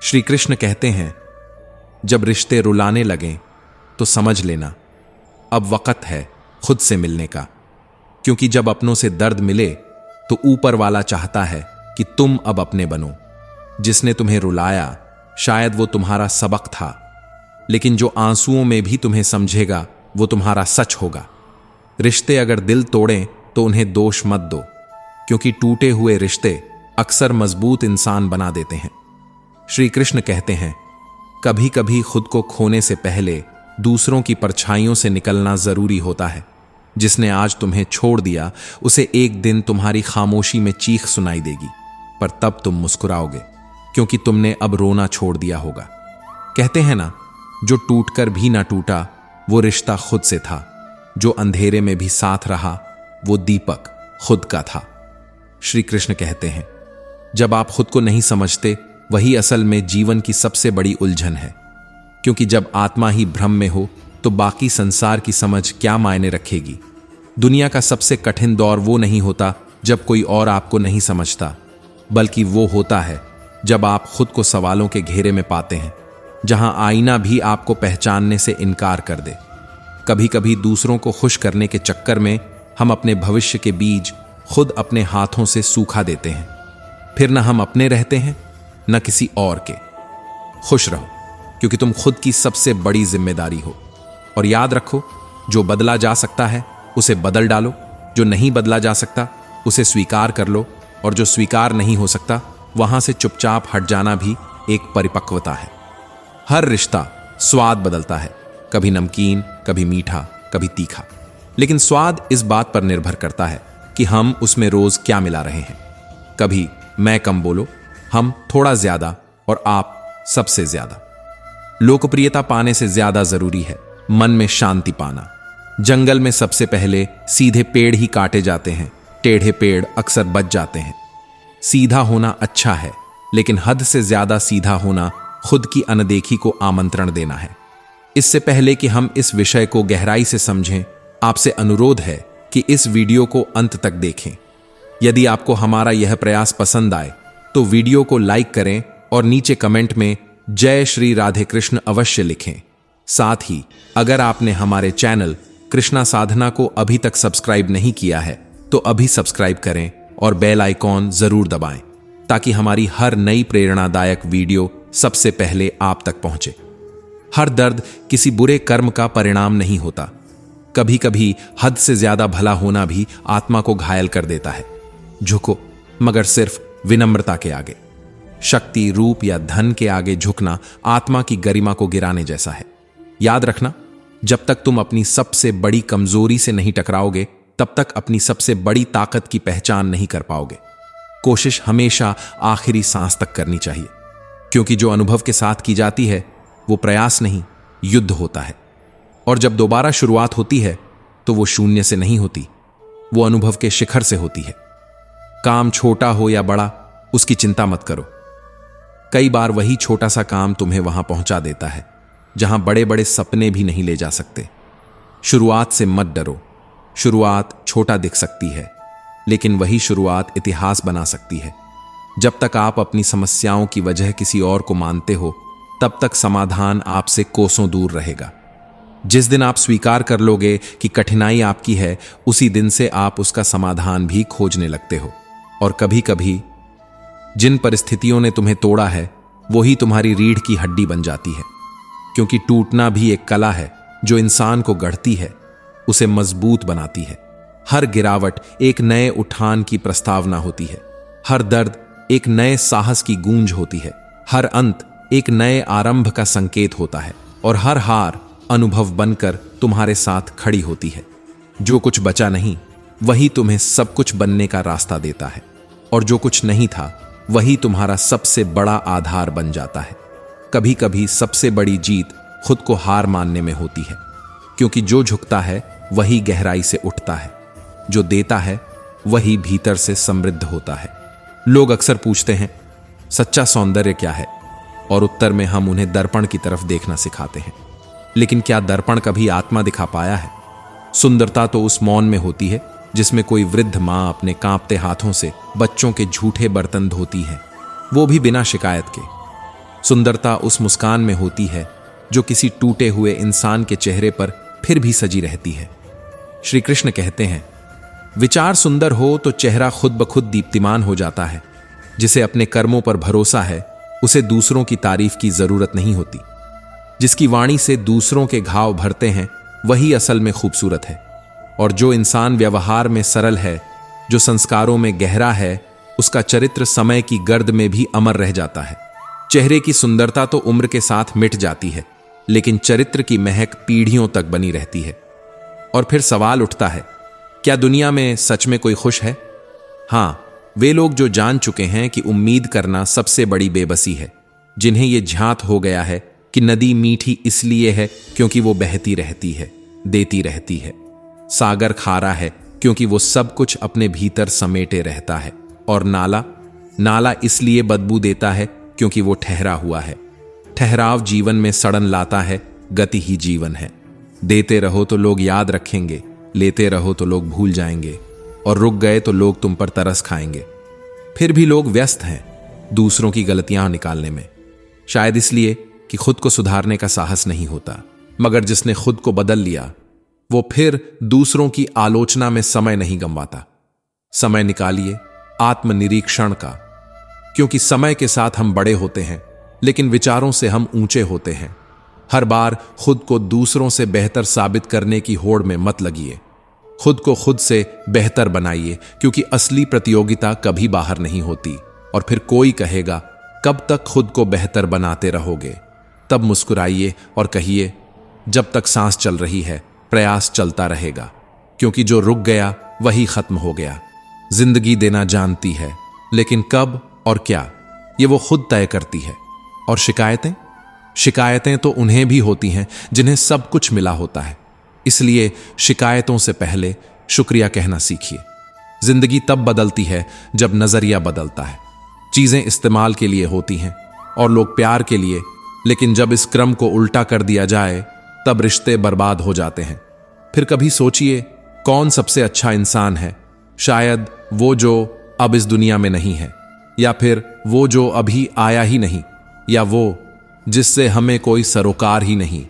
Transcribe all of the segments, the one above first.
श्री कृष्ण कहते हैं, जब रिश्ते रुलाने लगें तो समझ लेना अब वक्त है खुद से मिलने का, क्योंकि जब अपनों से दर्द मिले तो ऊपर वाला चाहता है कि तुम अब अपने बनो। जिसने तुम्हें रुलाया शायद वो तुम्हारा सबक था, लेकिन जो आंसुओं में भी तुम्हें समझेगा वो तुम्हारा सच होगा। रिश्ते अगर दिल तोड़ें तो उन्हें दोष मत दो, क्योंकि टूटे हुए रिश्ते अक्सर मजबूत इंसान बना देते हैं। श्री कृष्ण कहते हैं, कभी कभी खुद को खोने से पहले दूसरों की परछाइयों से निकलना जरूरी होता है। जिसने आज तुम्हें छोड़ दिया उसे एक दिन तुम्हारी खामोशी में चीख सुनाई देगी, पर तब तुम मुस्कुराओगे क्योंकि तुमने अब रोना छोड़ दिया होगा। कहते हैं ना, जो टूटकर भी ना टूटा वो रिश्ता खुद से था, जो अंधेरे में भी साथ रहा वो दीपक खुद का था। श्री कृष्ण कहते हैं, जब आप खुद को नहीं समझते वही असल में जीवन की सबसे बड़ी उलझन है, क्योंकि जब आत्मा ही भ्रम में हो तो बाकी संसार की समझ क्या मायने रखेगी। दुनिया का सबसे कठिन दौर वो नहीं होता जब कोई और आपको नहीं समझता, बल्कि वो होता है जब आप खुद को सवालों के घेरे में पाते हैं, जहां आईना भी आपको पहचानने से इनकार कर दे। कभी कभी दूसरों को खुश करने के चक्कर में हम अपने भविष्य के बीज खुद अपने हाथों से सूखा देते हैं। फिर न हम अपने रहते हैं न किसी और के। खुश रहो, क्योंकि तुम खुद की सबसे बड़ी जिम्मेदारी हो। और याद रखो, जो बदला जा सकता है उसे बदल डालो, जो नहीं बदला जा सकता उसे स्वीकार कर लो, और जो स्वीकार नहीं हो सकता वहां से चुपचाप हट जाना भी एक परिपक्वता है। हर रिश्ता स्वाद बदलता है, कभी नमकीन, कभी मीठा, कभी तीखा, लेकिन स्वाद इस बात पर निर्भर करता है कि हम उसमें रोज क्या मिला रहे हैं। कभी मैं कम बोलो, हम थोड़ा ज्यादा, और आप सबसे ज्यादा। लोकप्रियता पाने से ज्यादा जरूरी है मन में शांति पाना। जंगल में सबसे पहले सीधे पेड़ ही काटे जाते हैं, टेढ़े पेड़ अक्सर बच जाते हैं। सीधा होना अच्छा है, लेकिन हद से ज्यादा सीधा होना खुद की अनदेखी को आमंत्रण देना है। इससे पहले कि हम इस विषय को गहराई से समझें, आपसे अनुरोध है कि इस वीडियो को अंत तक देखें। यदि आपको हमारा यह प्रयास पसंद आए तो वीडियो को लाइक करें और नीचे कमेंट में जय श्री राधे कृष्ण अवश्य लिखें। साथ ही अगर आपने हमारे चैनल कृष्णा साधना को अभी तक सब्सक्राइब नहीं किया है तो अभी सब्सक्राइब करें और बेल आइकॉन जरूर दबाएं, ताकि हमारी हर नई प्रेरणादायक वीडियो सबसे पहले आप तक पहुंचे। हर दर्द किसी बुरे कर्म का परिणाम नहीं होता। कभी कभी हद से ज्यादा भला होना भी आत्मा को घायल कर देता है। झुको, मगर सिर्फ विनम्रता के आगे। शक्ति, रूप या धन के आगे झुकना आत्मा की गरिमा को गिराने जैसा है। याद रखना, जब तक तुम अपनी सबसे बड़ी कमजोरी से नहीं टकराओगे तब तक अपनी सबसे बड़ी ताकत की पहचान नहीं कर पाओगे। कोशिश हमेशा आखिरी सांस तक करनी चाहिए, क्योंकि जो अनुभव के साथ की जाती है वो प्रयास नहीं, युद्ध होता है। और जब दोबारा शुरुआत होती है तो वो शून्य से नहीं होती, वो अनुभव के शिखर से होती है। काम छोटा हो या बड़ा, उसकी चिंता मत करो। कई बार वही छोटा सा काम तुम्हें वहां पहुंचा देता है जहां बड़े बड़े सपने भी नहीं ले जा सकते। शुरुआत से मत डरो। शुरुआत छोटा दिख सकती है, लेकिन वही शुरुआत इतिहास बना सकती है। जब तक आप अपनी समस्याओं की वजह किसी और को मानते हो, तब तक समाधान आपसे कोसों दूर रहेगा। जिस दिन आप स्वीकार कर लोगे कि कठिनाई आपकी है, उसी दिन से आप उसका समाधान भी खोजने लगते हो। और कभी कभी जिन परिस्थितियों ने तुम्हें तोड़ा है वही तुम्हारी रीढ़ की हड्डी बन जाती है, क्योंकि टूटना भी एक कला है जो इंसान को गढ़ती है, उसे मजबूत बनाती है। हर गिरावट एक नए उठान की प्रस्तावना होती है, हर दर्द एक नए साहस की गूंज होती है, हर अंत एक नए आरंभ का संकेत होता है, और हर हार अनुभव बनकर तुम्हारे साथ खड़ी होती है। जो कुछ बचा नहीं वही तुम्हें सब कुछ बनने का रास्ता देता है, और जो कुछ नहीं था वही तुम्हारा सबसे बड़ा आधार बन जाता है। कभी कभी सबसे बड़ी जीत खुद को हार मानने में होती है, क्योंकि जो झुकता है वही गहराई से उठता है, जो देता है वही भीतर से समृद्ध होता है। लोग अक्सर पूछते हैं, सच्चा सौंदर्य क्या है? और उत्तर में हम उन्हें दर्पण की तरफ देखना सिखाते हैं। लेकिन क्या दर्पण कभी आत्मा दिखा पाया है? सुंदरता तो उस मौन में होती है जिसमें कोई वृद्ध मां अपने कांपते हाथों से बच्चों के झूठे बर्तन धोती है, वो भी बिना शिकायत के। सुंदरता उस मुस्कान में होती है जो किसी टूटे हुए इंसान के चेहरे पर फिर भी सजी रहती है। श्री कृष्ण कहते हैं, विचार सुंदर हो तो चेहरा खुद ब खुद दीप्तिमान हो जाता है। जिसे अपने कर्मों पर भरोसा है उसे दूसरों की तारीफ की जरूरत नहीं होती। जिसकी वाणी से दूसरों के घाव भरते हैं वही असल में खूबसूरत है। और जो इंसान व्यवहार में सरल है, जो संस्कारों में गहरा है, उसका चरित्र समय की गर्द में भी अमर रह जाता है। चेहरे की सुंदरता तो उम्र के साथ मिट जाती है, लेकिन चरित्र की महक पीढ़ियों तक बनी रहती है। और फिर सवाल उठता है, क्या दुनिया में सच में कोई खुश है? हाँ, वे लोग जो जान चुके हैं कि उम्मीद करना सबसे बड़ी बेबसी है, जिन्हें यह झांत हो गया है कि नदी मीठी इसलिए है क्योंकि वो बहती रहती है, देती रहती है। सागर खारा है क्योंकि वो सब कुछ अपने भीतर समेटे रहता है। और नाला इसलिए बदबू देता है क्योंकि वो ठहरा हुआ है। ठहराव जीवन में सड़न लाता है, गति ही जीवन है। देते रहो तो लोग याद रखेंगे, लेते रहो तो लोग भूल जाएंगे, और रुक गए तो लोग तुम पर तरस खाएंगे। फिर भी लोग व्यस्त हैं दूसरों की गलतियां निकालने में, शायद इसलिए कि खुद को सुधारने का साहस नहीं होता। मगर जिसने खुद को बदल लिया वो फिर दूसरों की आलोचना में समय नहीं गंवाता। समय निकालिए आत्मनिरीक्षण का, क्योंकि समय के साथ हम बड़े होते हैं लेकिन विचारों से हम ऊंचे होते हैं। हर बार खुद को दूसरों से बेहतर साबित करने की होड़ में मत लगिए। खुद को खुद से बेहतर बनाइए, क्योंकि असली प्रतियोगिता कभी बाहर नहीं होती। और फिर कोई कहेगा, कब तक खुद को बेहतर बनाते रहोगे? तब मुस्कुराइए और कहिए, जब तक सांस चल रही है प्रयास चलता रहेगा, क्योंकि जो रुक गया वही खत्म हो गया। जिंदगी देना जानती है, लेकिन कब और क्या ये वो खुद तय करती है। और शिकायतें तो उन्हें भी होती हैं जिन्हें सब कुछ मिला होता है। इसलिए शिकायतों से पहले शुक्रिया कहना सीखिए। जिंदगी तब बदलती है जब नजरिया बदलता है। चीजें इस्तेमाल के लिए होती हैं और लोग प्यार के लिए, लेकिन जब इस क्रम को उल्टा कर दिया जाए तब रिश्ते बर्बाद हो जाते हैं। फिर कभी सोचिए, कौन सबसे अच्छा इंसान है? शायद वो जो अब इस दुनिया में नहीं है, या फिर वो जो अभी आया ही नहीं, या वो जिससे हमें कोई सरोकार ही नहीं।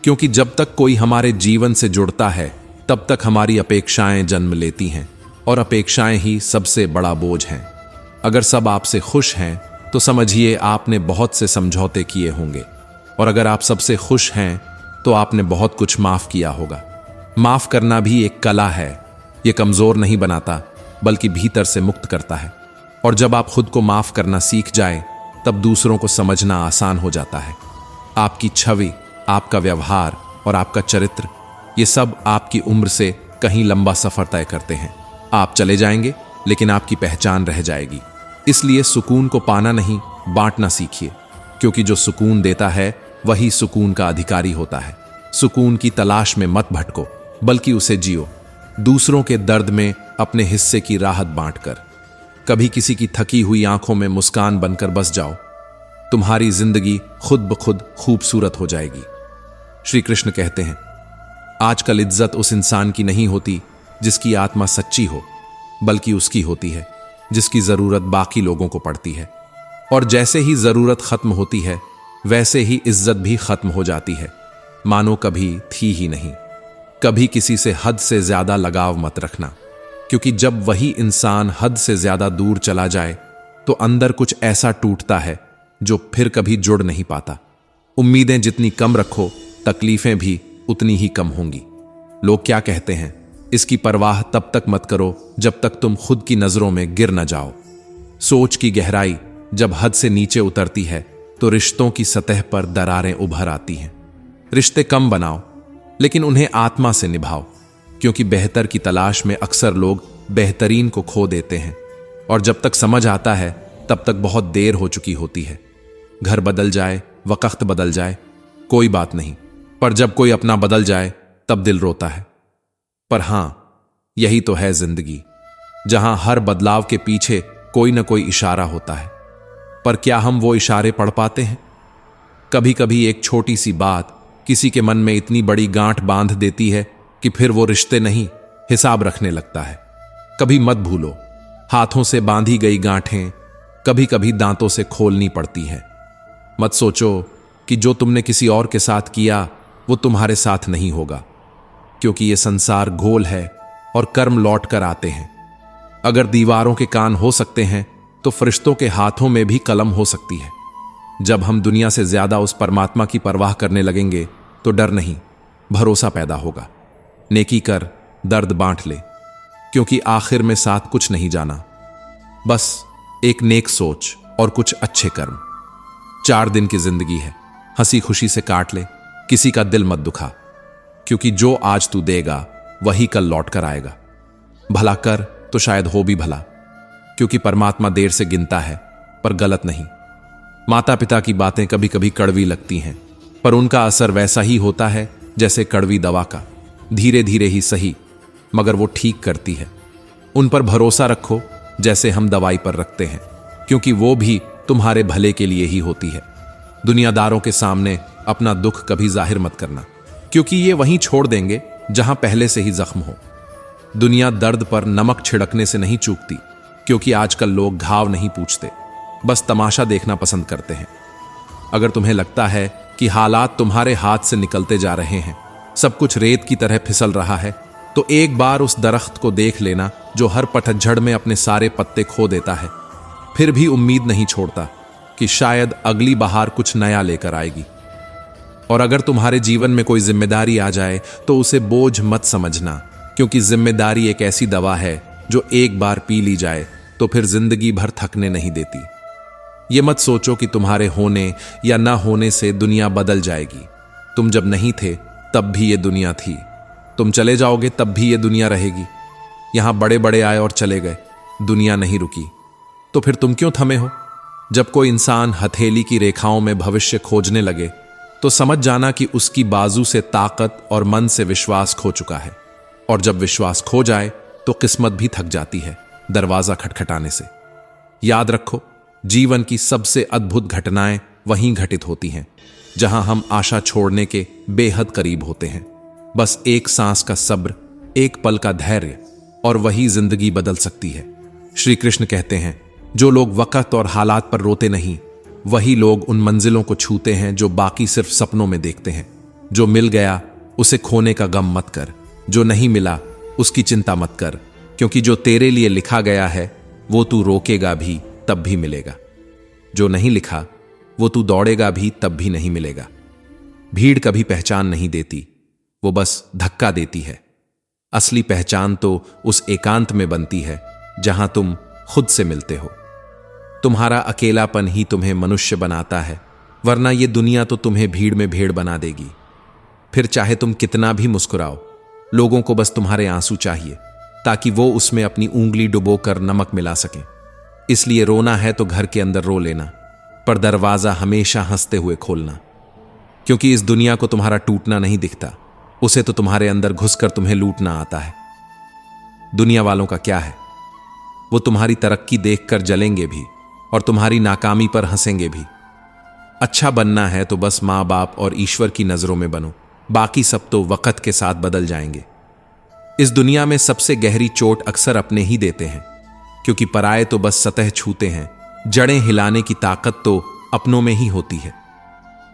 क्योंकि जब तक कोई हमारे जीवन से जुड़ता है तब तक हमारी अपेक्षाएं जन्म लेती हैं, और अपेक्षाएं ही सबसे बड़ा बोझ हैं। अगर सब आपसे खुश हैं तो समझिए आपने बहुत से समझौते किए होंगे, और अगर आप सबसे खुश हैं तो आपने बहुत कुछ माफ किया होगा। माफ करना भी एक कला है। ये कमजोर नहीं बनाता बल्कि भीतर से मुक्त करता है। और जब आप खुद को माफ करना सीख जाए तब दूसरों को समझना आसान हो जाता है। आपकी छवि, आपका व्यवहार और आपका चरित्र, ये सब आपकी उम्र से कहीं लंबा सफर तय करते हैं। आप चले जाएंगे लेकिन आपकी पहचान रह जाएगी। इसलिए सुकून को पाना नहीं, बांटना सीखिए, क्योंकि जो सुकून देता है वही सुकून का अधिकारी होता है। सुकून की तलाश में मत भटको, बल्कि उसे जियो, दूसरों के दर्द में अपने हिस्से की राहत बांटकर। कभी किसी की थकी हुई आंखों में मुस्कान बनकर बस जाओ, तुम्हारी जिंदगी खुद ब खुद खूबसूरत हो जाएगी। श्री कृष्ण कहते हैं, आजकल इज्जत उस इंसान की नहीं होती जिसकी आत्मा सच्ची हो, बल्कि उसकी होती है जिसकी जरूरत बाकी लोगों को पड़ती है। और जैसे ही जरूरत खत्म होती है वैसे ही इज्जत भी खत्म हो जाती है, मानो कभी थी ही नहीं। कभी किसी से हद से ज्यादा लगाव मत रखना, क्योंकि जब वही इंसान हद से ज्यादा दूर चला जाए तो अंदर कुछ ऐसा टूटता है जो फिर कभी जुड़ नहीं पाता। उम्मीदें जितनी कम रखो, तकलीफें भी उतनी ही कम होंगी। लोग क्या कहते हैं, इसकी परवाह तब तक मत करो जब तक तुम खुद की नजरों में गिर न जाओ। सोच की गहराई जब हद से नीचे उतरती है तो रिश्तों की सतह पर दरारें उभर आती हैं। रिश्ते कम बनाओ, लेकिन उन्हें आत्मा से निभाओ, क्योंकि बेहतर की तलाश में अक्सर लोग बेहतरीन को खो देते हैं, और जब तक समझ आता है तब तक बहुत देर हो चुकी होती है। घर बदल जाए, वक्त बदल जाए, कोई बात नहीं, पर जब कोई अपना बदल जाए तब दिल रोता है। पर हां, यही तो है जिंदगी, जहां हर बदलाव के पीछे कोई न कोई इशारा होता है। पर क्या हम वो इशारे पढ़ पाते हैं? कभी कभी एक छोटी सी बात किसी के मन में इतनी बड़ी गांठ बांध देती है कि फिर वो रिश्ते नहीं, हिसाब रखने लगता है। कभी मत भूलो, हाथों से बांधी गई गांठें कभी कभी दांतों से खोलनी पड़ती हैं। मत सोचो कि जो तुमने किसी और के साथ किया वो तुम्हारे साथ नहीं होगा, क्योंकि ये संसार गोल है और कर्म लौट कर आते हैं। अगर दीवारों के कान हो सकते हैं तो फरिश्तों के हाथों में भी कलम हो सकती है। जब हम दुनिया से ज्यादा उस परमात्मा की परवाह करने लगेंगे तो डर नहीं, भरोसा पैदा होगा। नेकी कर, दर्द बांट ले, क्योंकि आखिर में साथ कुछ नहीं जाना, बस एक नेक सोच और कुछ अच्छे कर्म। 4 दिन की जिंदगी है, हंसी खुशी से काट ले, किसी का दिल मत दुखा, क्योंकि जो आज तू देगा वही कल लौट कर आएगा। भला कर तो शायद हो भी भला, क्योंकि परमात्मा देर से गिनता है पर गलत नहीं। माता पिता की बातें कभी कभी कड़वी लगती हैं, पर उनका असर वैसा ही होता है जैसे कड़वी दवा का, धीरे धीरे ही सही, मगर वो ठीक करती है। उन पर भरोसा रखो जैसे हम दवाई पर रखते हैं, क्योंकि वो भी तुम्हारे भले के लिए ही होती है। दुनियादारों के सामने अपना दुख कभी जाहिर मत करना, क्योंकि ये वहीं छोड़ देंगे जहां पहले से ही जख्म हो। दुनिया दर्द पर नमक छिड़कने से नहीं चूकती, क्योंकि आजकल लोग घाव नहीं पूछते, बस तमाशा देखना पसंद करते हैं। अगर तुम्हें लगता है कि हालात तुम्हारे हाथ से निकलते जा रहे हैं, सब कुछ रेत की तरह फिसल रहा है, तो एक बार उस दरख्त को देख लेना जो हर पतझड़ में अपने सारे पत्ते खो देता है, फिर भी उम्मीद नहीं छोड़ता कि शायद अगली बहार कुछ नया लेकर आएगी। और अगर तुम्हारे जीवन में कोई जिम्मेदारी आ जाए तो उसे बोझ मत समझना, क्योंकि जिम्मेदारी एक ऐसी दवा है जो एक बार पी ली जाए तो फिर जिंदगी भर थकने नहीं देती। ये मत सोचो कि तुम्हारे होने या ना होने से दुनिया बदल जाएगी। तुम जब नहीं थे तब भी ये दुनिया थी, तुम चले जाओगे तब भी ये दुनिया रहेगी। यहां बड़े बड़े आए और चले गए, दुनिया नहीं रुकी, तो फिर तुम क्यों थमे हो? जब कोई इंसान हथेली की रेखाओं में भविष्य खोजने लगे तो समझ जाना कि उसकी बाजू से ताकत और मन से विश्वास खो चुका है। और जब विश्वास खो जाए तो किस्मत भी थक जाती है दरवाजा खटखटाने से। याद रखो, जीवन की सबसे अद्भुत घटनाएं वहीं घटित होती हैं जहां हम आशा छोड़ने के बेहद करीब होते हैं। बस एक सांस का सब्र, एक पल का धैर्य, और वही जिंदगी बदल सकती है। श्री कृष्ण कहते हैं, जो लोग वक्त और हालात पर रोते नहीं, वही लोग उन मंजिलों को छूते हैं जो बाकी सिर्फ सपनों में देखते हैं। जो मिल गया उसे खोने का गम मत कर, जो नहीं मिला उसकी चिंता मत कर, क्योंकि जो तेरे लिए लिखा गया है वो तू रोकेगा भी तब भी मिलेगा। जो नहीं लिखा वो तू दौड़ेगा भी तब भी नहीं मिलेगा। भीड़ कभी पहचान नहीं देती, वो बस धक्का देती है। असली पहचान तो उस एकांत में बनती है जहां तुम खुद से मिलते हो। तुम्हारा अकेलापन ही तुम्हें मनुष्य बनाता है, वरना ये दुनिया तो तुम्हें भीड़ में भेड़ बना देगी। फिर चाहे तुम कितना भी मुस्कुराओ, लोगों को बस तुम्हारे आंसू चाहिए ताकि वो उसमें अपनी उंगली डुबोकर नमक मिला सकें। इसलिए रोना है तो घर के अंदर रो लेना, पर दरवाजा हमेशा हंसते हुए खोलना, क्योंकि इस दुनिया को तुम्हारा टूटना नहीं दिखता, उसे तो तुम्हारे अंदर घुसकर तुम्हें लूटना आता है। दुनिया वालों का क्या है, वो तुम्हारी तरक्की देखकर जलेंगे भी और तुम्हारी नाकामी पर हंसेंगे भी। अच्छा बनना है तो बस माँ बाप और ईश्वर की नजरों में बनो, बाकी सब तो वक्त के साथ बदल जाएंगे। इस दुनिया में सबसे गहरी चोट अक्सर अपने ही देते हैं, क्योंकि पराये तो बस सतह छूते हैं, जड़ें हिलाने की ताकत तो अपनों में ही होती है।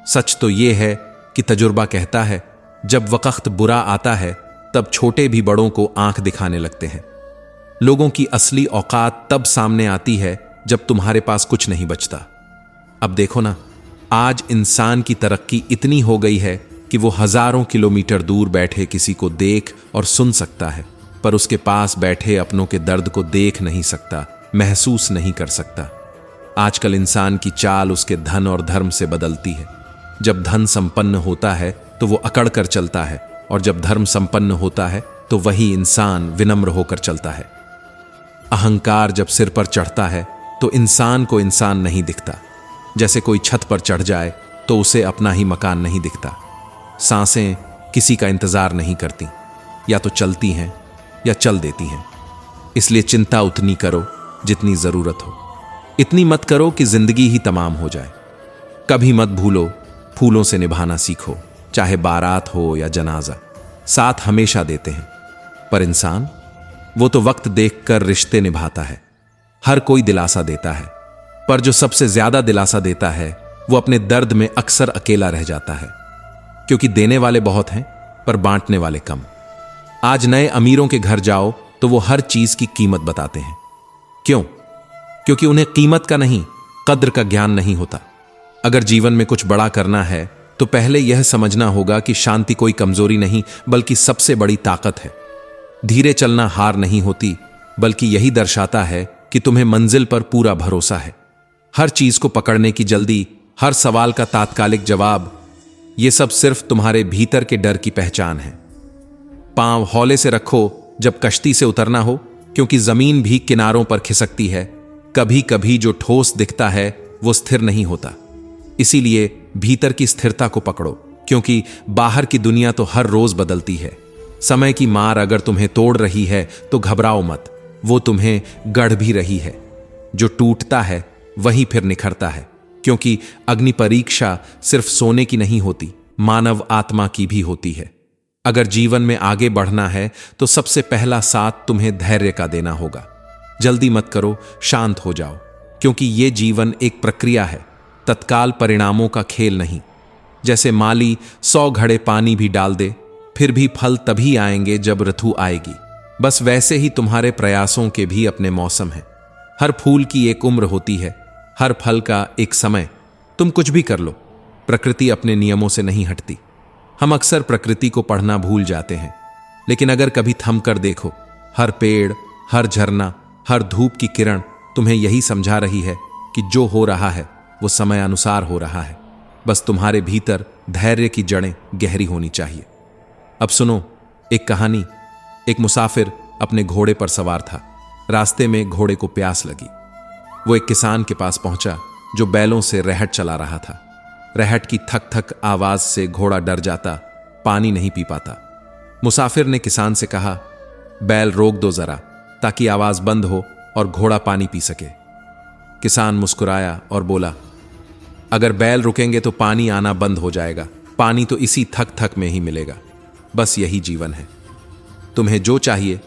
सच तो यह है कि तजुर्बा कहता है, जब वक्त बुरा आता है तब छोटे भी बड़ों को आंख दिखाने लगते हैं। लोगों की असली औकात तब सामने आती है जब तुम्हारे पास कुछ नहीं बचता। अब देखो ना, आज इंसान की तरक्की इतनी हो गई है कि वो हजारों किलोमीटर दूर बैठे किसी को देख और सुन सकता है, पर उसके पास बैठे अपनों के दर्द को देख नहीं सकता, महसूस नहीं कर सकता। आजकल इंसान की चाल उसके धन और धर्म से बदलती है। जब धन संपन्न होता है तो वो अकड़ कर चलता है, और जब धर्म संपन्न होता है तो वही इंसान विनम्र होकर चलता है। अहंकार जब सिर पर चढ़ता है तो इंसान को इंसान नहीं दिखता। जैसे कोई छत पर चढ़ जाए तो उसे अपना ही मकान नहीं दिखता। सांसें किसी का इंतजार नहीं करती, या तो चलती हैं या चल देती हैं। इसलिए चिंता उतनी करो जितनी जरूरत हो, इतनी मत करो कि जिंदगी ही तमाम हो जाए। कभी मत भूलो, फूलों से निभाना सीखो, चाहे बारात हो या जनाजा, साथ हमेशा देते हैं। पर इंसान, वो तो वक्त देखकर रिश्ते निभाता है। हर कोई दिलासा देता है, पर जो सबसे ज्यादा दिलासा देता है वो अपने दर्द में अक्सर अकेला रह जाता है, क्योंकि देने वाले बहुत हैं पर बांटने वाले कम। आज नए अमीरों के घर जाओ तो वो हर चीज की कीमत बताते हैं। क्यों? क्योंकि उन्हें कीमत का नहीं, कद्र का ज्ञान नहीं होता। अगर जीवन में कुछ बड़ा करना है तो पहले यह समझना होगा कि शांति कोई कमजोरी नहीं बल्कि सबसे बड़ी ताकत है। धीरे चलना हार नहीं होती, बल्कि यही दर्शाता है कि तुम्हें मंजिल पर पूरा भरोसा है। हर चीज को पकड़ने की जल्दी, हर सवाल का तात्कालिक जवाब, यह सब सिर्फ तुम्हारे भीतर के डर की पहचान है। पांव हौले से रखो जब कश्ती से उतरना हो, क्योंकि जमीन भी किनारों पर खिसकती है। कभी कभी जो ठोस दिखता है वो स्थिर नहीं होता। इसीलिए भीतर की स्थिरता को पकड़ो, क्योंकि बाहर की दुनिया तो हर रोज बदलती है। समय की मार अगर तुम्हें तोड़ रही है तो घबराओ मत, वो तुम्हें गढ़ भी रही है। जो टूटता है वही फिर निखरता है, क्योंकि अग्नि परीक्षा सिर्फ सोने की नहीं होती, मानव आत्मा की भी होती है। अगर जीवन में आगे बढ़ना है तो सबसे पहला साथ तुम्हें धैर्य का देना होगा। जल्दी मत करो, शांत हो जाओ, क्योंकि ये जीवन एक प्रक्रिया है, तत्काल परिणामों का खेल नहीं। जैसे माली 100 घड़े पानी भी डाल दे, फिर भी फल तभी आएंगे जब ऋतु आएगी। बस वैसे ही तुम्हारे प्रयासों के भी अपने मौसम हैं। हर फूल की एक उम्र होती है, हर फल का एक समय। तुम कुछ भी कर लो, प्रकृति अपने नियमों से नहीं हटती। हम अक्सर प्रकृति को पढ़ना भूल जाते हैं, लेकिन अगर कभी थम कर देखो, हर पेड़, हर झरना, हर धूप की किरण तुम्हें यही समझा रही है कि जो हो रहा है वो समय अनुसार हो रहा है। बस तुम्हारे भीतर धैर्य की जड़ें गहरी होनी चाहिए। अब सुनो एक कहानी। एक मुसाफिर अपने घोड़े पर सवार था। रास्ते में घोड़े को प्यास लगी। वो एक किसान के पास पहुंचा जो बैलों से रहट चला रहा था। रहट की थक थक आवाज से घोड़ा डर जाता, पानी नहीं पी पाता। मुसाफिर ने किसान से कहा, बैल रोक दो जरा, ताकि आवाज बंद हो और घोड़ा पानी पी सके। किसान मुस्कुराया और बोला, अगर बैल रुकेंगे तो पानी आना बंद हो जाएगा। पानी तो इसी थक थक में ही मिलेगा। बस यही जीवन है। तुम्हें जो चाहिए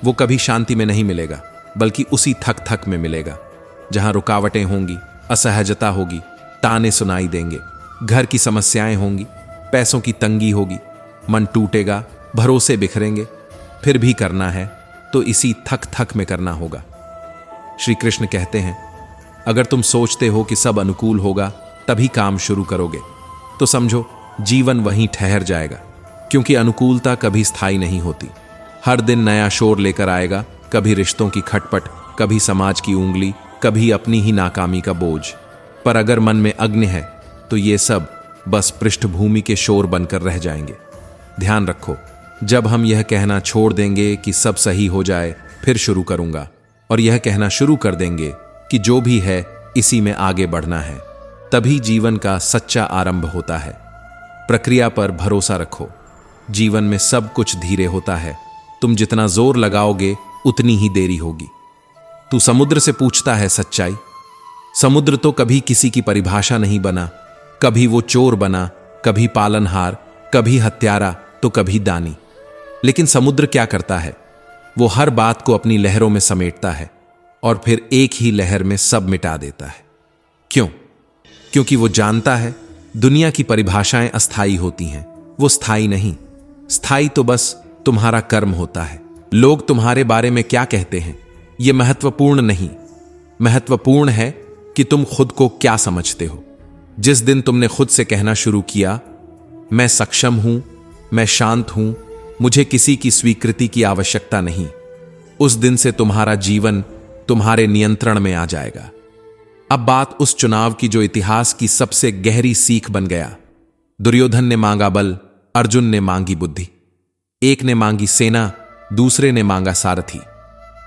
वो कभी शांति में नहीं मिलेगा, बल्कि उसी थक थक में मिलेगा, जहां रुकावटें होंगी, असहजता होगी, ताने सुनाई देंगे, घर की समस्याएं होंगी, पैसों की तंगी होगी, मन टूटेगा, भरोसे बिखरेंगे। फिर भी करना है तो इसी थक थक में करना होगा। श्री कृष्ण कहते हैं, अगर तुम सोचते हो कि सब अनुकूल होगा तभी काम शुरू करोगे, तो समझो जीवन वहीं ठहर जाएगा, क्योंकि अनुकूलता कभी स्थायी नहीं होती। हर दिन नया शोर लेकर आएगा, कभी रिश्तों की खटपट, कभी समाज की उंगली, कभी अपनी ही नाकामी का बोझ। पर अगर मन में अग्नि है तो ये सब बस पृष्ठभूमि के शोर बनकर रह जाएंगे। ध्यान रखो, जब हम यह कहना छोड़ देंगे कि सब सही हो जाए, फिर शुरू करूंगा, और यह कहना शुरू कर देंगे कि जो भी है इसी में आगे बढ़ना है, तभी जीवन का सच्चा आरंभ होता है। प्रक्रिया पर भरोसा रखो। जीवन में सब कुछ धीरे होता है। तुम जितना जोर लगाओगे उतनी ही देरी होगी। तू समुद्र से पूछता है सच्चाई। समुद्र तो कभी किसी की परिभाषा नहीं बना। कभी वो चोर बना, कभी पालनहार, कभी हत्यारा, तो कभी दानी। लेकिन समुद्र क्या करता है? वो हर बात को अपनी लहरों में समेटता है और फिर एक ही लहर में सब मिटा देता है। क्यों? क्योंकि वो जानता है दुनिया की परिभाषाएं अस्थायी होती हैं, वो स्थायी नहीं। स्थायी तो बस तुम्हारा कर्म होता है। लोग तुम्हारे बारे में क्या कहते हैं ये महत्वपूर्ण नहीं। महत्वपूर्ण है कि तुम खुद को क्या समझते हो। जिस दिन तुमने खुद से कहना शुरू किया, मैं सक्षम हूं, मैं शांत हूं, मुझे किसी की स्वीकृति की आवश्यकता नहीं, उस दिन से तुम्हारा जीवन तुम्हारे नियंत्रण में आ जाएगा। अब बात उस चुनाव की जो इतिहास की सबसे गहरी सीख बन गया। दुर्योधन ने मांगा बल, अर्जुन ने मांगी बुद्धि। एक ने मांगी सेना, दूसरे ने मांगा सारथी।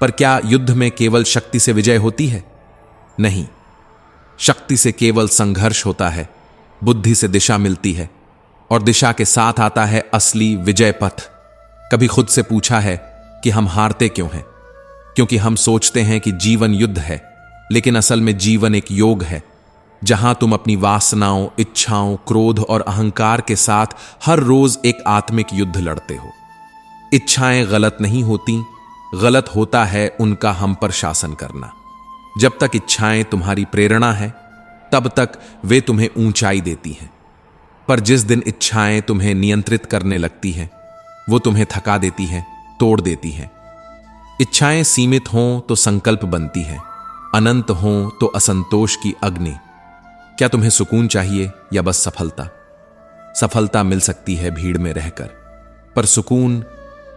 पर क्या युद्ध में केवल शक्ति से विजय होती है? नहीं, शक्ति से केवल संघर्ष होता है, बुद्धि से दिशा मिलती है, और दिशा के साथ आता है असली विजय पथ। कभी खुद से पूछा है कि हम हारते क्यों हैं? क्योंकि हम सोचते हैं कि जीवन युद्ध है, लेकिन असल में जीवन एक योग है, जहां तुम अपनी वासनाओं, इच्छाओं, क्रोध और अहंकार के साथ हर रोज एक आत्मिक युद्ध लड़ते हो। इच्छाएं गलत नहीं होती, गलत होता है उनका हम पर शासन करना। जब तक इच्छाएं तुम्हारी प्रेरणा है, तब तक वे तुम्हें ऊंचाई देती हैं। पर जिस दिन इच्छाएं तुम्हें नियंत्रित करने लगती हैं, वो तुम्हें थका देती हैं, तोड़ देती हैं। इच्छाएं सीमित हों तो संकल्प बनती हैं, अनंत हों तो असंतोष की अग्नि। क्या तुम्हें सुकून चाहिए या बस सफलता? सफलता मिल सकती है भीड़ में रहकर, पर सुकून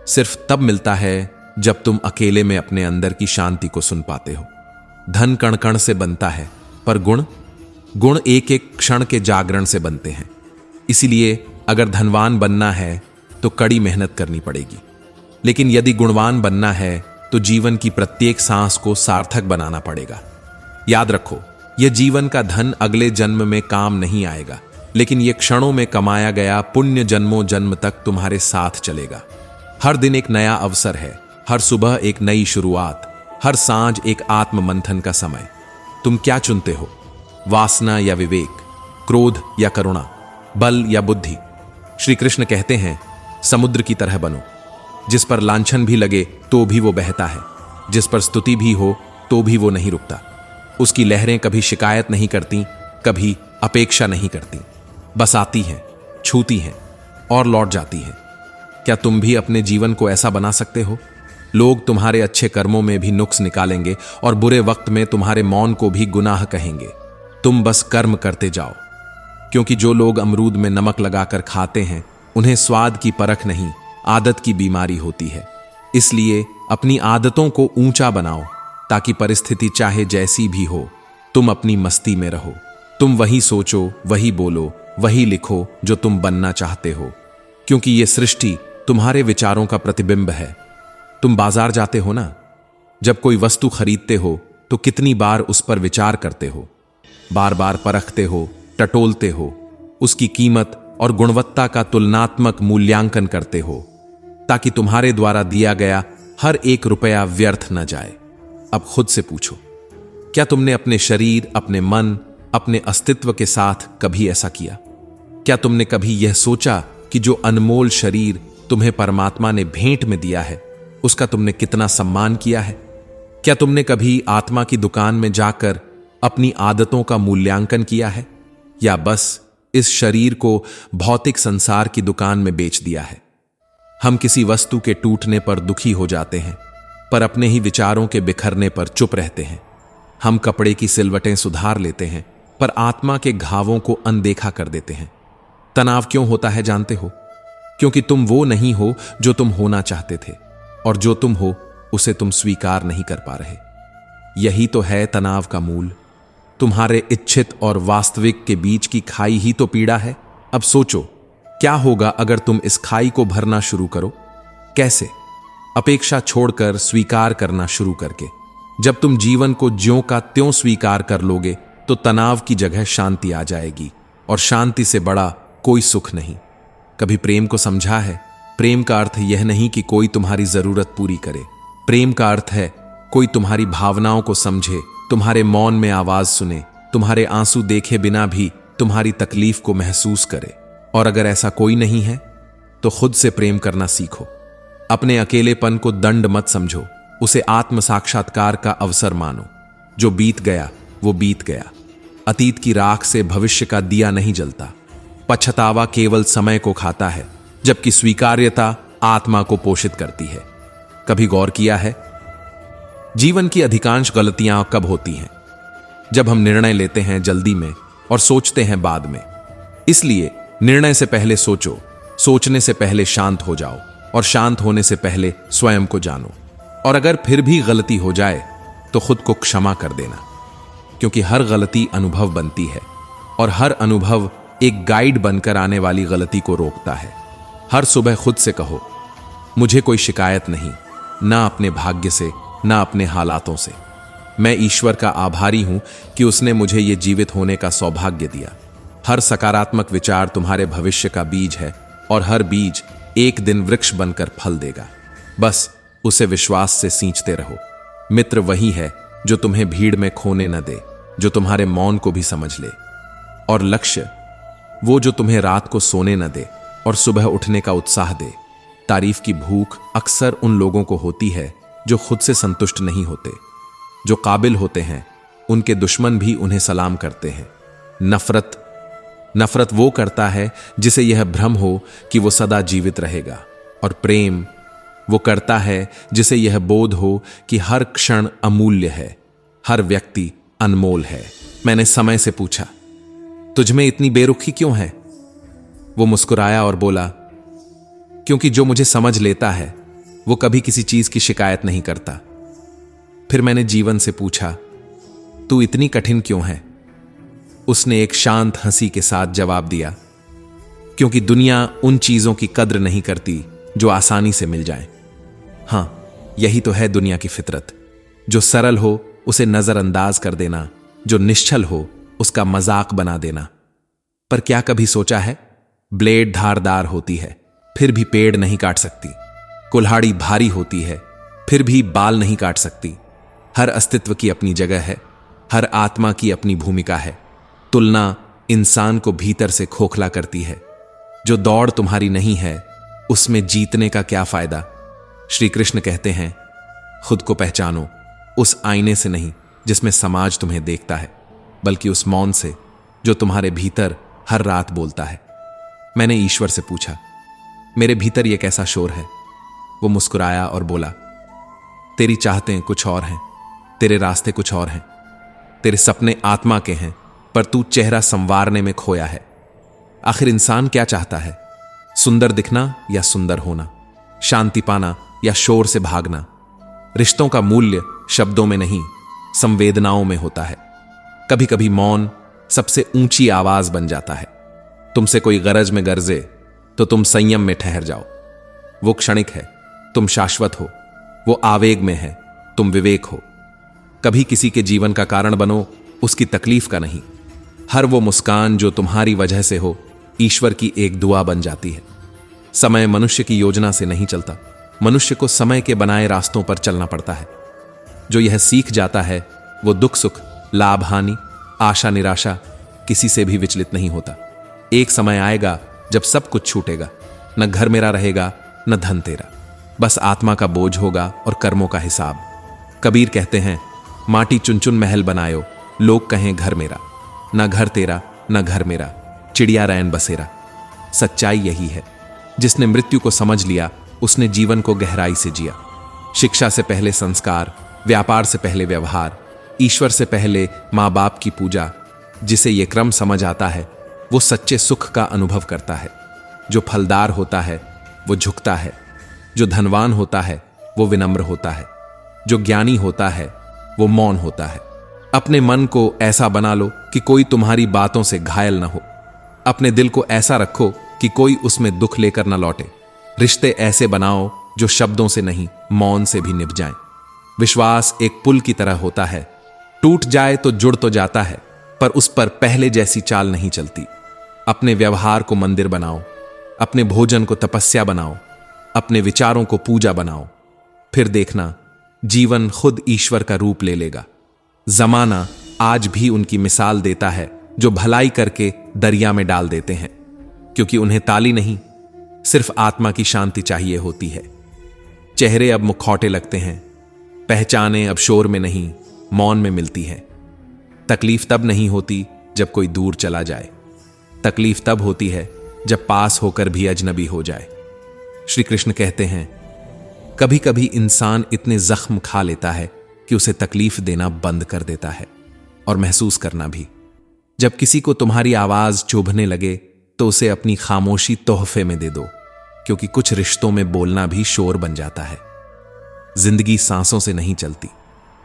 सिर्फ तब मिलता है जब तुम अकेले में अपने अंदर की शांति को सुन पाते हो। धन कण कण से बनता है, पर गुण एक एक क्षण के जागरण से बनते हैं। इसीलिए अगर धनवान बनना है तो कड़ी मेहनत करनी पड़ेगी, लेकिन यदि गुणवान बनना है तो जीवन की प्रत्येक सांस को सार्थक बनाना पड़ेगा। याद रखो, यह जीवन का धन अगले जन्म में काम नहीं आएगा, लेकिन यह क्षणों में कमाया गया पुण्य जन्मों जन्म तक तुम्हारे साथ चलेगा। हर दिन एक नया अवसर है, हर सुबह एक नई शुरुआत, हर सांझ एक आत्म मंथन का समय। तुम क्या चुनते हो? वासना या विवेक, क्रोध या करुणा, बल या बुद्धि? श्री कृष्ण कहते हैं, समुद्र की तरह बनो, जिस पर लांछन भी लगे तो भी वो बहता है, जिस पर स्तुति भी हो तो भी वो नहीं रुकता। उसकी लहरें कभी शिकायत नहीं करती, कभी अपेक्षा नहीं करती, बस आती हैं, छूती हैं और लौट जाती हैं। क्या तुम भी अपने जीवन को ऐसा बना सकते हो? लोग तुम्हारे अच्छे कर्मों में भी नुक्स निकालेंगे और बुरे वक्त में तुम्हारे मौन को भी गुनाह कहेंगे। तुम बस कर्म करते जाओ, क्योंकि जो लोग अमरूद में नमक लगाकर खाते हैं, उन्हें स्वाद की परख नहीं, आदत की बीमारी होती है। इसलिए अपनी आदतों को ऊंचा बनाओ, ताकि परिस्थिति चाहे जैसी भी हो, तुम अपनी मस्ती में रहो। तुम वही सोचो, वही बोलो, वही लिखो जो तुम बनना चाहते हो, क्योंकि ये सृष्टि तुम्हारे विचारों का प्रतिबिंब है। तुम बाजार जाते हो ना, जब कोई वस्तु खरीदते हो तो कितनी बार उस पर विचार करते हो, बार बार परखते हो, टटोलते हो, उसकी कीमत और गुणवत्ता का तुलनात्मक मूल्यांकन करते हो, ताकि तुम्हारे द्वारा दिया गया हर एक रुपया व्यर्थ न जाए। अब खुद से पूछो, क्या तुमने अपने शरीर, अपने मन, अपने अस्तित्व के साथ कभी ऐसा किया? क्या तुमने कभी यह सोचा कि जो अनमोल शरीर तुम्हें परमात्मा ने भेंट में दिया है, उसका तुमने कितना सम्मान किया है? क्या तुमने कभी आत्मा की दुकान में जाकर अपनी आदतों का मूल्यांकन किया है, या बस इस शरीर को भौतिक संसार की दुकान में बेच दिया है? हम किसी वस्तु के टूटने पर दुखी हो जाते हैं, पर अपने ही विचारों के बिखरने पर चुप रहते हैं। हम कपड़े की सिलवटें सुधार लेते हैं, पर आत्मा के घावों को अनदेखा कर देते हैं। तनाव क्यों होता है जानते हो? क्योंकि तुम वो नहीं हो जो तुम होना चाहते थे, और जो तुम हो उसे तुम स्वीकार नहीं कर पा रहे। यही तो है तनाव का मूल। तुम्हारे इच्छित और वास्तविक के बीच की खाई ही तो पीड़ा है। अब सोचो, क्या होगा अगर तुम इस खाई को भरना शुरू करो? कैसे? अपेक्षा छोड़कर स्वीकार करना शुरू करके। जब तुम जीवन को ज्यों का त्यों स्वीकार कर लोगे, तो तनाव की जगह शांति आ जाएगी, और शांति से बड़ा कोई सुख नहीं। कभी प्रेम को समझा है? प्रेम का अर्थ यह नहीं कि कोई तुम्हारी जरूरत पूरी करे। प्रेम का अर्थ है कोई तुम्हारी भावनाओं को समझे, तुम्हारे मौन में आवाज सुने, तुम्हारे आंसू देखे बिना भी तुम्हारी तकलीफ को महसूस करे। और अगर ऐसा कोई नहीं है, तो खुद से प्रेम करना सीखो। अपने अकेलेपन को दंड मत समझो, उसे आत्म साक्षात्कार का अवसर मानो। जो बीत गया वो बीत गया। अतीत की राख से भविष्य का दिया नहीं जलता। पछतावा केवल समय को खाता है, जबकि स्वीकार्यता आत्मा को पोषित करती है। कभी गौर किया है, जीवन की अधिकांश गलतियां कब होती हैं? जब हम निर्णय लेते हैं जल्दी में और सोचते हैं बाद में। इसलिए निर्णय से पहले सोचो, सोचने से पहले शांत हो जाओ, और शांत होने से पहले स्वयं को जानो। और अगर फिर भी गलती हो जाए तो खुद को क्षमा कर देना, क्योंकि हर गलती अनुभव बनती है, और हर अनुभव एक गाइड बनकर आने वाली गलती को रोकता है। हर सुबह खुद से कहो, मुझे कोई शिकायत नहीं, ना अपने भाग्य से, ना अपने हालातों से। मैं ईश्वर का आभारी हूं कि उसने मुझे ये जीवित होने का सौभाग्य दिया। हर सकारात्मक विचार तुम्हारे भविष्य का बीज है, और हर बीज एक दिन वृक्ष बनकर फल देगा। बस उसे विश्वास से सींचते रहो। मित्र वही है जो तुम्हें भीड़ में खोने न दे, जो तुम्हारे मौन को भी समझ ले। और लक्ष्य वो जो तुम्हें रात को सोने न दे और सुबह उठने का उत्साह दे। तारीफ की भूख अक्सर उन लोगों को होती है जो खुद से संतुष्ट नहीं होते। जो काबिल होते हैं, उनके दुश्मन भी उन्हें सलाम करते हैं। नफरत वो करता है जिसे यह भ्रम हो कि वो सदा जीवित रहेगा, और प्रेम वो करता है जिसे यह बोध हो कि हर क्षण अमूल्य है, हर व्यक्ति अनमोल है। मैंने समय से पूछा, तुझ में इतनी बेरुखी क्यों है? वो मुस्कुराया और बोला, क्योंकि जो मुझे समझ लेता है वो कभी किसी चीज की शिकायत नहीं करता। फिर मैंने जीवन से पूछा, तू इतनी कठिन क्यों है? उसने एक शांत हंसी के साथ जवाब दिया, क्योंकि दुनिया उन चीजों की कद्र नहीं करती जो आसानी से मिल जाएं। हां, यही तो है दुनिया की फितरत। जो सरल हो उसे नजरअंदाज कर देना, जो निश्चल हो उसका मजाक बना देना। पर क्या कभी सोचा है, ब्लेड धारदार होती है फिर भी पेड़ नहीं काट सकती, कुल्हाड़ी भारी होती है फिर भी बाल नहीं काट सकती। हर अस्तित्व की अपनी जगह है, हर आत्मा की अपनी भूमिका है। तुलना इंसान को भीतर से खोखला करती है। जो दौड़ तुम्हारी नहीं है उसमें जीतने का क्या फायदा? श्री कृष्ण कहते हैं, खुद को पहचानो उस आईने से नहीं जिसमें समाज तुम्हें देखता है, बल्कि उस मौन से जो तुम्हारे भीतर हर रात बोलता है। मैंने ईश्वर से पूछा, मेरे भीतर यह कैसा शोर है? वो मुस्कुराया और बोला, तेरी चाहतें कुछ और हैं, तेरे रास्ते कुछ और हैं, तेरे सपने आत्मा के हैं, पर तू चेहरा संवारने में खोया है। आखिर इंसान क्या चाहता है? सुंदर दिखना या सुंदर होना, शांति पाना या शोर से भागना? रिश्तों का मूल्य शब्दों में नहीं, संवेदनाओं में होता है। कभी कभी मौन सबसे ऊंची आवाज बन जाता है। तुमसे कोई गरज में गरजे तो तुम संयम में ठहर जाओ। वो क्षणिक है, तुम शाश्वत हो। वो आवेग में है, तुम विवेक हो। कभी किसी के जीवन का कारण बनो, उसकी तकलीफ का नहीं। हर वो मुस्कान जो तुम्हारी वजह से हो, ईश्वर की एक दुआ बन जाती है। समय मनुष्य की योजना से नहीं चलता, मनुष्य को समय के बनाए रास्तों पर चलना पड़ता है। जो यह सीख जाता है वो दुख सुख, लाभ हानि, आशा निराशा किसी से भी विचलित नहीं होता। एक समय आएगा जब सब कुछ छूटेगा, न घर मेरा रहेगा न धन तेरा, बस आत्मा का बोझ होगा और कर्मों का हिसाब। कबीर कहते हैं, माटी चुन चुन महल बनायो, लोग कहें घर मेरा, न घर तेरा न घर मेरा, चिड़िया रैन बसेरा। सच्चाई यही है, जिसने मृत्यु को समझ लिया उसने जीवन को गहराई से जिया। शिक्षा से पहले संस्कार, व्यापार से पहले व्यवहार, ईश्वर से पहले माँ बाप की पूजा। जिसे यह क्रम समझ आता है वो सच्चे सुख का अनुभव करता है। जो फलदार होता है वो झुकता है, जो धनवान होता है वो विनम्र होता है, जो ज्ञानी होता है वो मौन होता है। अपने मन को ऐसा बना लो कि कोई तुम्हारी बातों से घायल न हो। अपने दिल को ऐसा रखो कि कोई उसमें दुख लेकर न लौटे। रिश्ते ऐसे बनाओ जो शब्दों से नहीं, मौन से भी निभ जाएं। विश्वास एक पुल की तरह होता है, टूट जाए तो जुड़ तो जाता है, पर उस पर पहले जैसी चाल नहीं चलती। अपने व्यवहार को मंदिर बनाओ, अपने भोजन को तपस्या बनाओ, अपने विचारों को पूजा बनाओ। फिर देखना, जीवन खुद ईश्वर का रूप ले लेगा। जमाना आज भी उनकी मिसाल देता है जो भलाई करके दरिया में डाल देते हैं, क्योंकि उन्हें ताली नहीं, सिर्फ आत्मा की शांति चाहिए होती है। चेहरे अब मुखौटे लगते हैं, पहचाने अब शोर में नहीं, मौन में मिलती है। तकलीफ तब नहीं होती जब कोई दूर चला जाए, तकलीफ तब होती है जब पास होकर भी अजनबी हो जाए। श्री कृष्ण कहते हैं, कभी कभी इंसान इतने जख्म खा लेता है कि उसे तकलीफ देना बंद कर देता है, और महसूस करना भी। जब किसी को तुम्हारी आवाज चुभने लगे तो उसे अपनी खामोशी तोहफे में दे दो, क्योंकि कुछ रिश्तों में बोलना भी शोर बन जाता है। जिंदगी सांसों से नहीं चलती,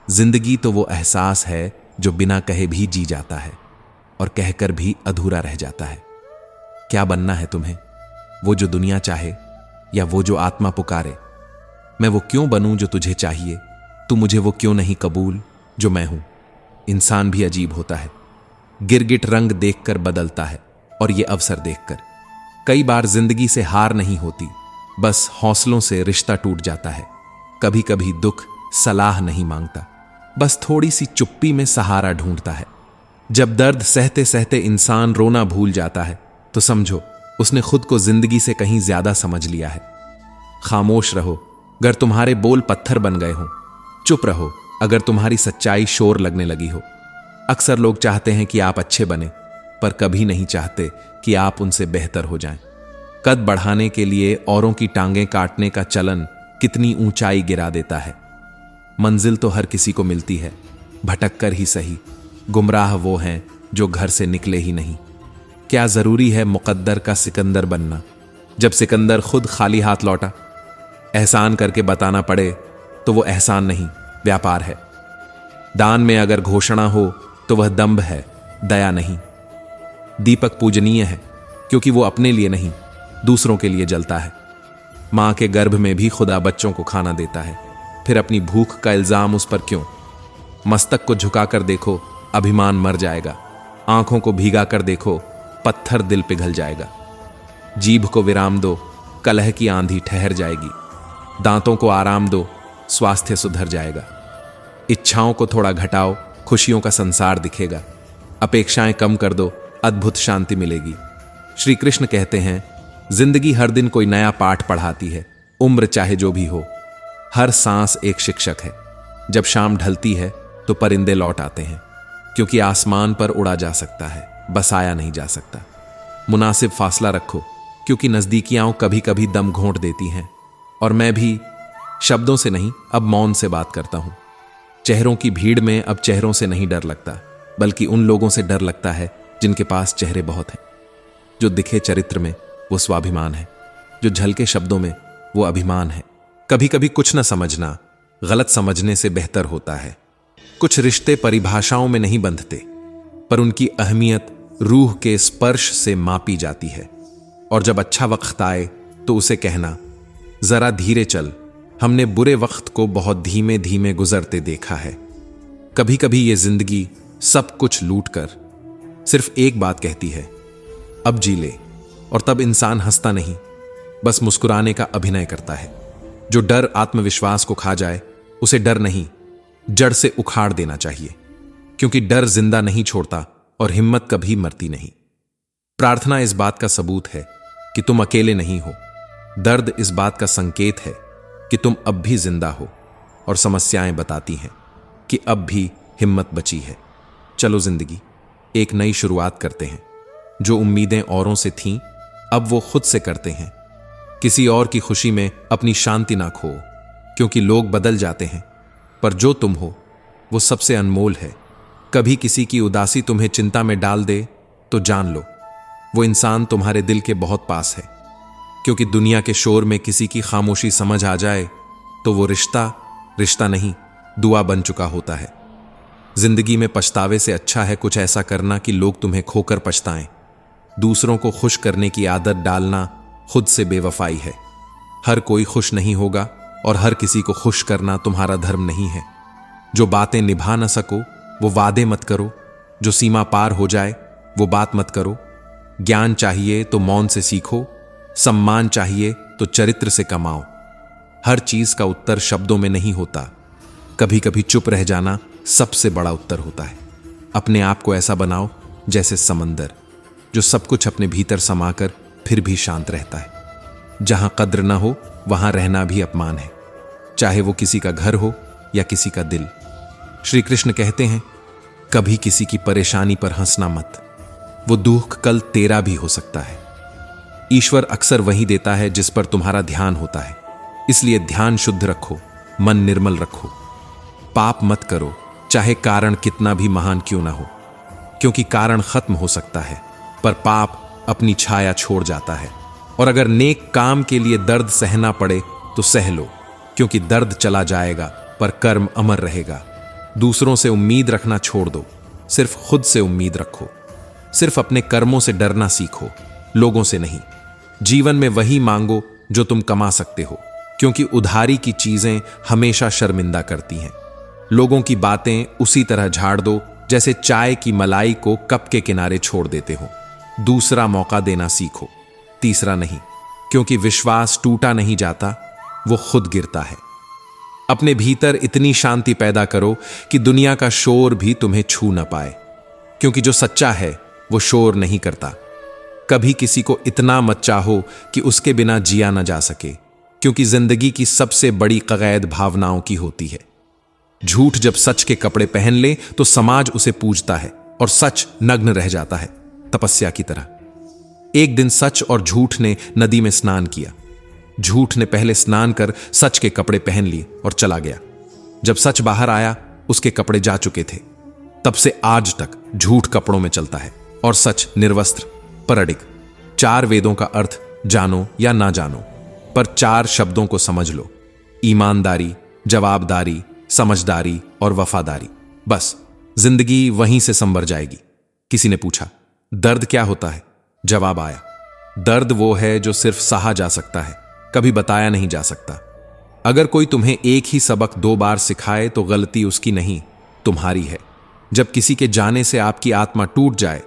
जिंदगी तो वो एहसास है जो बिना कहे भी जी जाता है और कहकर भी अधूरा रह जाता है। क्या बनना है तुम्हें? वो जो दुनिया चाहे या वो जो आत्मा पुकारे? मैं वो क्यों बनूं जो तुझे चाहिए? तू मुझे वो क्यों नहीं कबूल जो मैं हूं? इंसान भी अजीब होता है, गिरगिट रंग देखकर बदलता है, और ये अवसर देखकर। कई बार जिंदगी से हार नहीं होती, बस हौसलों से रिश्ता टूट जाता है। कभी कभी दुख सलाह नहीं मांगता, बस थोड़ी सी चुप्पी में सहारा ढूंढता है। जब दर्द सहते सहते इंसान रोना भूल जाता है तो समझो उसने खुद को जिंदगी से कहीं ज्यादा समझ लिया है। खामोश रहो अगर तुम्हारे बोल पत्थर बन गए हों, चुप रहो अगर तुम्हारी सच्चाई शोर लगने लगी हो। अक्सर लोग चाहते हैं कि आप अच्छे बने, पर कभी नहीं चाहते कि आप उनसे बेहतर हो जाएं। कद बढ़ाने के लिए औरों की टांगें काटने का चलन कितनी ऊंचाई गिरा देता है। मंजिल तो हर किसी को मिलती है, भटक कर ही सही। गुमराह वो हैं जो घर से निकले ही नहीं। क्या जरूरी है मुकद्दर का सिकंदर बनना, जब सिकंदर खुद खाली हाथ लौटा। एहसान करके बताना पड़े तो वो एहसान नहीं, व्यापार है। दान में अगर घोषणा हो तो वह दंभ है, दया नहीं। दीपक पूजनीय है क्योंकि वो अपने लिए नहीं, दूसरों के लिए जलता है। मां के गर्भ में भी खुदा बच्चों को खाना देता है, फिर अपनी भूख का इल्जाम उस पर क्यों। मस्तक को झुकाकर देखो, अभिमान मर जाएगा। आंखों को भीगा कर देखो, पत्थर दिल पिघल जाएगा। जीभ को विराम दो, कलह की आंधी ठहर जाएगी। दांतों को आराम दो, स्वास्थ्य सुधर जाएगा। इच्छाओं को थोड़ा घटाओ, खुशियों का संसार दिखेगा। अपेक्षाएं कम कर दो, अद्भुत शांति मिलेगी। श्री कृष्ण कहते हैं, जिंदगी हर दिन कोई नया पाठ पढ़ाती है, उम्र चाहे जो भी हो। हर सांस एक शिक्षक है। जब शाम ढलती है तो परिंदे लौट आते हैं, क्योंकि आसमान पर उड़ा जा सकता है, बसाया नहीं जा सकता। मुनासिब फासला रखो, क्योंकि नजदीकियां कभी कभी दम घोंट देती हैं। और मैं भी शब्दों से नहीं, अब मौन से बात करता हूं। चेहरों की भीड़ में अब चेहरों से नहीं डर लगता, बल्कि उन लोगों से डर लगता है जिनके पास चेहरे बहुत हैं। जो दिखे चरित्र में वो स्वाभिमान है, जो झलके शब्दों में वो अभिमान है। कभी कभी कुछ न समझना गलत समझने से बेहतर होता है। कुछ रिश्ते परिभाषाओं में नहीं बंधते, पर उनकी अहमियत रूह के स्पर्श से मापी जाती है। और जब अच्छा वक्त आए तो उसे कहना, जरा धीरे चल, हमने बुरे वक्त को बहुत धीमे धीमे गुजरते देखा है। कभी कभी ये जिंदगी सब कुछ लूट कर सिर्फ एक बात कहती है, अब जी ले। और तब इंसान हंसता नहीं, बस मुस्कुराने का अभिनय करता है। जो डर आत्मविश्वास को खा जाए उसे डर नहीं, जड़ से उखाड़ देना चाहिए, क्योंकि डर जिंदा नहीं छोड़ता और हिम्मत कभी मरती नहीं। प्रार्थना इस बात का सबूत है कि तुम अकेले नहीं हो। दर्द इस बात का संकेत है कि तुम अब भी जिंदा हो। और समस्याएं बताती हैं कि अब भी हिम्मत बची है। चलो जिंदगी एक नई शुरुआत करते हैं। जो उम्मीदें औरों से थीं, अब वो खुद से करते हैं। किसी और की खुशी में अपनी शांति ना खो, क्योंकि लोग बदल जाते हैं, पर जो तुम हो वो सबसे अनमोल है। कभी किसी की उदासी तुम्हें चिंता में डाल दे तो जान लो वो इंसान तुम्हारे दिल के बहुत पास है। क्योंकि दुनिया के शोर में किसी की खामोशी समझ आ जाए तो वो रिश्ता नहीं, दुआ बन चुका होता है। जिंदगी में पछतावे से अच्छा है कुछ ऐसा करना कि लोग तुम्हें खोकर पछताएं। दूसरों को खुश करने की आदत डालना खुद से बेवफाई है। हर कोई खुश नहीं होगा और हर किसी को खुश करना तुम्हारा धर्म नहीं है। जो बातें निभा न सको वो वादे मत करो। जो सीमा पार हो जाए वो बात मत करो। ज्ञान चाहिए तो मौन से सीखो, सम्मान चाहिए तो चरित्र से कमाओ। हर चीज का उत्तर शब्दों में नहीं होता, कभी कभी चुप रह जाना सबसे बड़ा उत्तर होता है। अपने आप को ऐसा बनाओ जैसे समंदर, जो सब कुछ अपने भीतर समाकर फिर भी शांत रहता है। जहां कद्र ना हो वहां रहना भी अपमान है, चाहे वो किसी का घर हो या किसी का दिल। श्री कृष्ण कहते हैं, कभी किसी की परेशानी पर हंसना मत, वो दुख कल तेरा भी हो सकता है। ईश्वर अक्सर वही देता है जिस पर तुम्हारा ध्यान होता है, इसलिए ध्यान शुद्ध रखो, मन निर्मल रखो। पाप मत करो, चाहे कारण कितना भी महान क्यों ना हो, क्योंकि कारण खत्म हो सकता है पर पाप अपनी छाया छोड़ जाता है। और अगर नेक काम के लिए दर्द सहना पड़े तो सह लो, क्योंकि दर्द चला जाएगा पर कर्म अमर रहेगा। दूसरों से उम्मीद रखना छोड़ दो, सिर्फ खुद से उम्मीद रखो। सिर्फ अपने कर्मों से डरना सीखो, लोगों से नहीं। जीवन में वही मांगो जो तुम कमा सकते हो, क्योंकि उधारी की चीजें हमेशा शर्मिंदा करती हैं। लोगों की बातें उसी तरह झाड़ दो जैसे चाय की मलाई को कप के किनारे छोड़ देते हो। दूसरा मौका देना सीखो, तीसरा नहीं, क्योंकि विश्वास टूटा नहीं जाता, वो खुद गिरता है। अपने भीतर इतनी शांति पैदा करो कि दुनिया का शोर भी तुम्हें छू न पाए, क्योंकि जो सच्चा है वो शोर नहीं करता। कभी किसी को इतना मत चाहो कि उसके बिना जिया न जा सके, क्योंकि जिंदगी की सबसे बड़ी कगैद भावनाओं की होती है। झूठ जब सच के कपड़े पहन ले तो समाज उसे पूजता है और सच नग्न रह जाता है। तपस्या की तरह। एक दिन सच और झूठ ने नदी में स्नान किया। झूठ ने पहले स्नान कर सच के कपड़े पहन लिए और चला गया। जब सच बाहर आया, उसके कपड़े जा चुके थे। तब से आज तक झूठ कपड़ों में चलता है और सच निर्वस्त्र पर अडिग। 4 वेदों का अर्थ जानो या ना जानो, पर 4 शब्दों को समझ लो: ईमानदारी, जवाबदारी, समझदारी और वफादारी। बस जिंदगी वहीं से संवर जाएगी। किसी ने पूछा, दर्द क्या होता है? जवाब आया, दर्द वो है जो सिर्फ सहा जा सकता है, कभी बताया नहीं जा सकता। अगर कोई तुम्हें एक ही सबक 2 बार सिखाए तो गलती उसकी नहीं, तुम्हारी है। जब किसी के जाने से आपकी आत्मा टूट जाए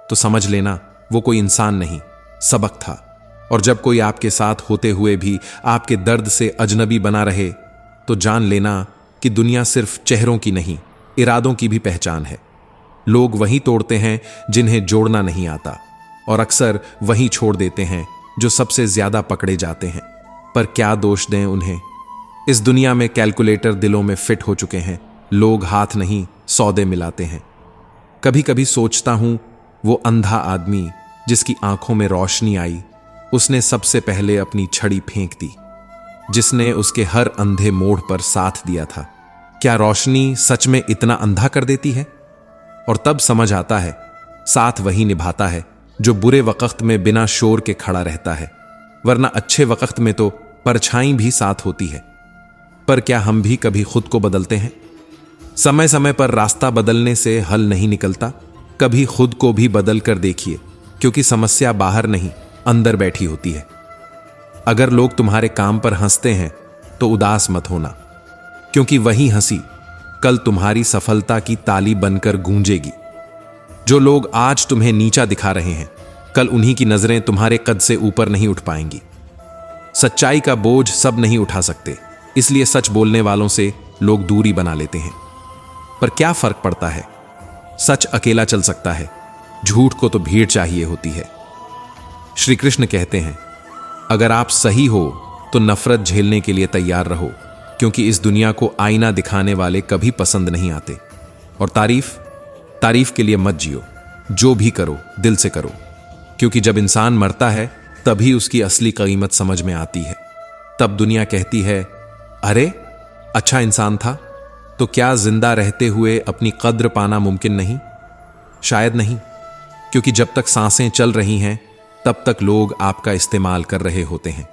तो समझ लेना वो कोई इंसान नहीं, सबक था। और जब कोई आपके साथ होते हुए भी आपके दर्द से अजनबी बना रहे तो जान लेना कि दुनिया सिर्फ चेहरों की नहीं, इरादों की भी पहचान है। लोग वही तोड़ते हैं जिन्हें जोड़ना नहीं आता, और अक्सर वही छोड़ देते हैं जो सबसे ज्यादा पकड़े जाते हैं। पर क्या दोष दें उन्हें? इस दुनिया में कैलकुलेटर दिलों में फिट हो चुके हैं। लोग हाथ नहीं सौदे मिलाते हैं। कभी कभी सोचता हूं, वो अंधा आदमी जिसकी आंखों में रोशनी आई, उसने सबसे पहले अपनी छड़ी फेंक दी। जिसने उसके हर अंधे मोड़ पर साथ दिया था, क्या रोशनी सच में इतना अंधा कर देती है? और तब समझ आता है, साथ वही निभाता है जो बुरे वक्त में बिना शोर के खड़ा रहता है, वरना अच्छे वक्त में तो परछाई भी साथ होती है। पर क्या हम भी कभी खुद को बदलते हैं? समय समय पर रास्ता बदलने से हल नहीं निकलता। कभी खुद को भी बदल कर देखिए, क्योंकि समस्या बाहर नहीं, अंदर बैठी होती है। अगर लोग तुम्हारे काम पर हंसते हैं तो उदास मत होना, क्योंकि वही हंसी कल तुम्हारी सफलता की ताली बनकर गूंजेगी। जो लोग आज तुम्हें नीचा दिखा रहे हैं, कल उन्हीं की नजरें तुम्हारे कद से ऊपर नहीं उठ पाएंगी। सच्चाई का बोझ सब नहीं उठा सकते, इसलिए सच बोलने वालों से लोग दूरी बना लेते हैं। पर क्या फर्क पड़ता है? सच अकेला चल सकता है, झूठ को तो भीड़ चाहिए होती है। श्री कृष्ण कहते हैं, अगर आप सही हो तो नफरत झेलने के लिए तैयार रहो, क्योंकि इस दुनिया को आईना दिखाने वाले कभी पसंद नहीं आते। और तारीफ के लिए मत जियो, जो भी करो दिल से करो, क्योंकि जब इंसान मरता है तभी उसकी असली कीमत समझ में आती है। तब दुनिया कहती है, अरे अच्छा इंसान था। तो क्या जिंदा रहते हुए अपनी कद्र पाना मुमकिन नहीं? शायद नहीं, क्योंकि जब तक सांसें चल रही हैं तब तक लोग आपका इस्तेमाल कर रहे होते हैं।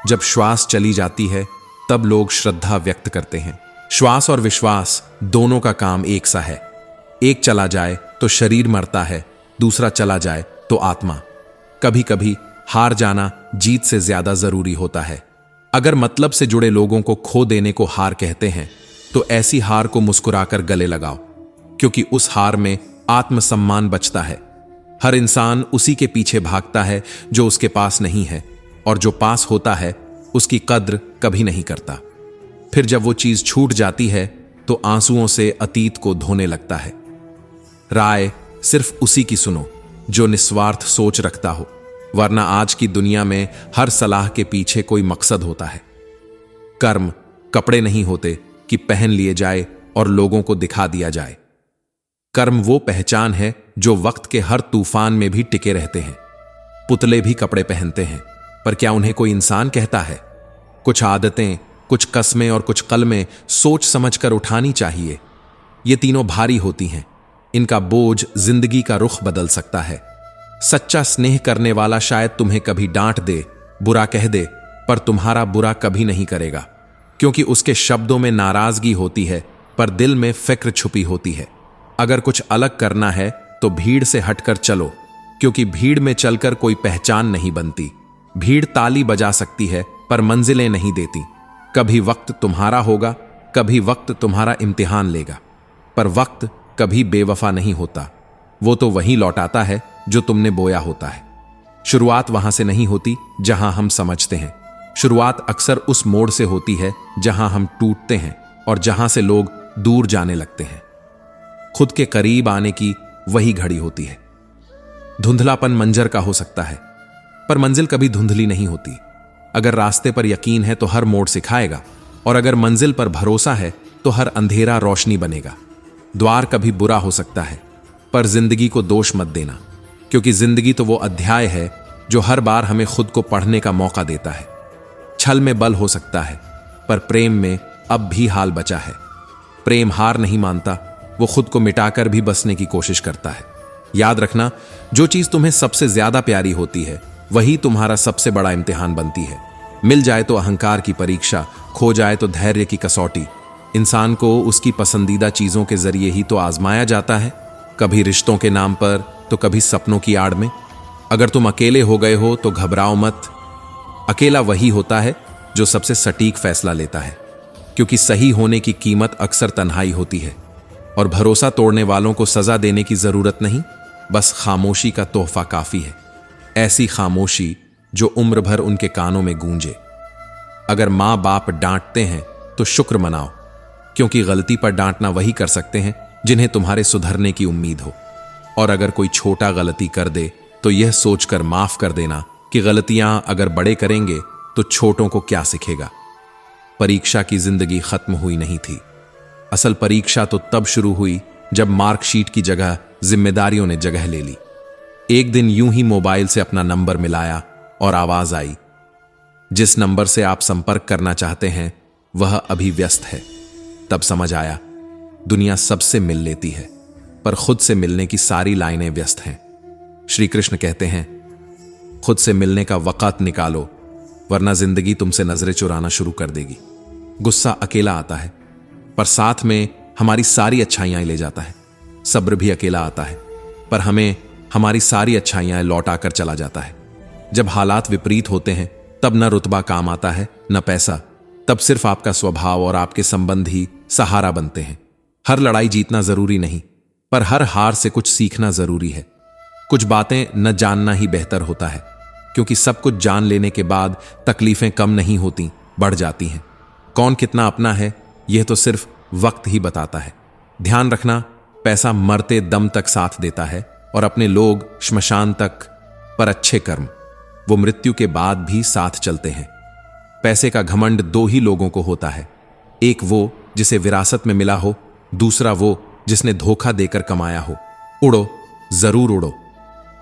जब श्वास चली जाती है तब लोग श्रद्धा व्यक्त करते हैं। श्वास और विश्वास दोनों का काम एक सा है। एक चला जाए तो शरीर मरता है, दूसरा चला जाए तो आत्मा। कभी कभी हार जाना जीत से ज्यादा जरूरी होता है। अगर मतलब से जुड़े लोगों को खो देने को हार कहते हैं तो ऐसी हार को मुस्कुराकर गले लगाओ, क्योंकि उस हार में आत्मसम्मान बचता है। हर इंसान उसी के पीछे भागता है जो उसके पास नहीं है, और जो पास होता है उसकी कद्र कभी नहीं करता। फिर जब वो चीज छूट जाती है तो आंसुओं से अतीत को धोने लगता है। राय सिर्फ उसी की सुनो जो निस्वार्थ सोच रखता हो, वरना आज की दुनिया में हर सलाह के पीछे कोई मकसद होता है। कर्म कपड़े नहीं होते कि पहन लिए जाए और लोगों को दिखा दिया जाए। कर्म वो पहचान है जो वक्त के हर तूफान में भी टिके रहते हैं। पुतले भी कपड़े पहनते हैं, पर क्या उन्हें कोई इंसान कहता है? कुछ आदतें, कुछ कस्में और कुछ कलमें सोच समझकर उठानी चाहिए। ये तीनों भारी होती हैं, इनका बोझ जिंदगी का रुख बदल सकता है। सच्चा स्नेह करने वाला शायद तुम्हें कभी डांट दे, बुरा कह दे, पर तुम्हारा बुरा कभी नहीं करेगा, क्योंकि उसके शब्दों में नाराजगी होती है पर दिल में फिक्र छुपी होती है। अगर कुछ अलग करना है तो भीड़ से हटकर चलो, क्योंकि भीड़ में चलकर कोई पहचान नहीं बनती। भीड़ ताली बजा सकती है पर मंजिलें नहीं देती। कभी वक्त तुम्हारा होगा, कभी वक्त तुम्हारा इम्तिहान लेगा, पर वक्त कभी बेवफा नहीं होता। वो तो वही लौटाता है जो तुमने बोया होता है। शुरुआत वहां से नहीं होती जहां हम समझते हैं। शुरुआत अक्सर उस मोड़ से होती है जहां हम टूटते हैं और जहां से लोग दूर जाने लगते हैं। खुद के करीब आने की वही घड़ी होती है। धुंधलापन मंजर का हो सकता है, पर मंजिल कभी धुंधली नहीं होती। अगर रास्ते पर यकीन है तो हर मोड़ सिखाएगा, और अगर मंजिल पर भरोसा है तो हर अंधेरा रोशनी बनेगा। द्वार कभी बुरा हो सकता है, पर जिंदगी को दोष मत देना। क्योंकि जिंदगी तो वो अध्याय है जो हर बार हमें खुद को पढ़ने का मौका देता है। छल में बल हो सकता है, पर प्रेम में अब भी हाल बचा है। प्रेम हार नहीं मानता, वो खुद को मिटाकर भी बसने की कोशिश करता है। याद रखना, जो चीज तुम्हें सबसे ज्यादा प्यारी होती है वही तुम्हारा सबसे बड़ा इम्तिहान बनती है। मिल जाए तो अहंकार की परीक्षा, खो जाए तो धैर्य की कसौटी। इंसान को उसकी पसंदीदा चीजों के जरिए ही तो आजमाया जाता है, कभी रिश्तों के नाम पर तो कभी सपनों की आड़ में। अगर तुम अकेले हो गए हो तो घबराओ मत। अकेला वही होता है जो सबसे सटीक फैसला लेता है, क्योंकि सही होने की कीमत अक्सर तन्हाई होती है। और भरोसा तोड़ने वालों को सजा देने की जरूरत नहीं, बस खामोशी का तोहफा काफी है। ऐसी खामोशी जो उम्र भर उनके कानों में गूंजे। अगर माँ बाप डांटते हैं तो शुक्र मनाओ, क्योंकि गलती पर डांटना वही कर सकते हैं जिन्हें तुम्हारे सुधरने की उम्मीद हो। और अगर कोई छोटा गलती कर दे तो यह सोचकर माफ कर देना कि गलतियां अगर बड़े करेंगे तो छोटों को क्या सिखेगा। परीक्षा की जिंदगी खत्म हुई नहीं थी। असल परीक्षा तो तब शुरू हुई जब मार्कशीट की जगह जिम्मेदारियों ने जगह ले ली। एक दिन यूं ही मोबाइल से अपना नंबर मिलाया और आवाज आई, जिस नंबर से आप संपर्क करना चाहते हैं वह अभी व्यस्त है। तब समझ आया, दुनिया सबसे मिल लेती है, पर खुद से मिलने की सारी लाइनें व्यस्त हैं। श्री कृष्ण कहते हैं, खुद से मिलने का वक़्त निकालो, वरना जिंदगी तुमसे नजरें चुराना शुरू कर देगी। गुस्सा अकेला आता है, पर साथ में हमारी सारी अच्छाइयां ले जाता है। सब्र भी अकेला आता है, पर हमें हमारी सारी अच्छाइयां लौटा कर चला जाता है। जब हालात विपरीत होते हैं तब न रुतबा काम आता है न पैसा, तब सिर्फ आपका स्वभाव और आपके संबंध ही सहारा बनते हैं। हर लड़ाई जीतना जरूरी नहीं, पर हर हार से कुछ सीखना जरूरी है। कुछ बातें न जानना ही बेहतर होता है, क्योंकि सब कुछ जान लेने के बाद तकलीफें कम नहीं होती, बढ़ जाती हैं। कौन कितना अपना है यह तो सिर्फ वक्त ही बताता है। ध्यान रखना, पैसा मरते दम तक साथ देता है और अपने लोग श्मशान तक, पर अच्छे कर्म वो मृत्यु के बाद भी साथ चलते हैं। पैसे का घमंड दो ही लोगों को होता है, एक वो जिसे विरासत में मिला हो, दूसरा वो जिसने धोखा देकर कमाया हो। उड़ो, जरूर उड़ो,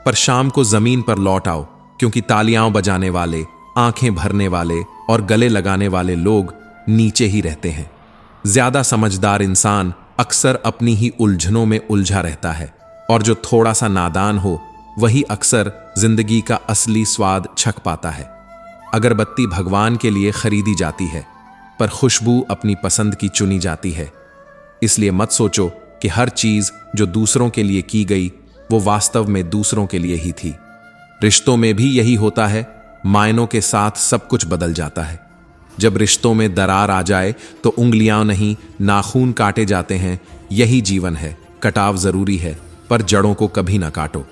पर शाम को जमीन पर लौट आओ, क्योंकि तालियां बजाने वाले, आंखें भरने वाले और गले लगाने वाले लोग नीचे ही रहते हैं। ज्यादा समझदार इंसान अक्सर अपनी ही उलझनों में उलझा रहता है, और जो थोड़ा सा नादान हो वही अक्सर जिंदगी का असली स्वाद छक पाता है। अगरबत्ती भगवान के लिए खरीदी जाती है, पर खुशबू अपनी पसंद की चुनी जाती है। इसलिए मत सोचो कि हर चीज जो दूसरों के लिए की गई वो वास्तव में दूसरों के लिए ही थी। रिश्तों में भी यही होता है, मायनों के साथ सब कुछ बदल जाता है। जब रिश्तों में दरार आ जाए तो उंगलियां नहीं नाखून काटे जाते हैं। यही जीवन है, कटाव जरूरी है, पर जड़ों को कभी ना काटो।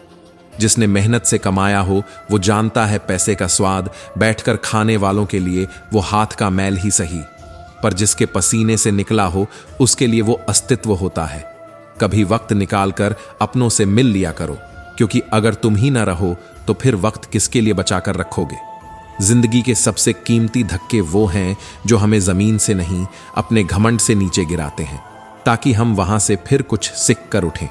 जिसने मेहनत से कमाया हो वो जानता है पैसे का स्वाद, बैठकर खाने वालों के लिए वो हाथ का मैल ही सही, पर जिसके पसीने से निकला हो उसके लिए वो अस्तित्व होता है। कभी वक्त निकालकर अपनों से मिल लिया करो, क्योंकि अगर तुम ही ना रहो तो फिर वक्त किसके लिए बचाकर रखोगे। जिंदगी के सबसे कीमती धक्के वो हैं जो हमें जमीन से नहीं अपने घमंड से नीचे गिराते हैं, ताकि हम वहां से फिर कुछ सीख कर उठें।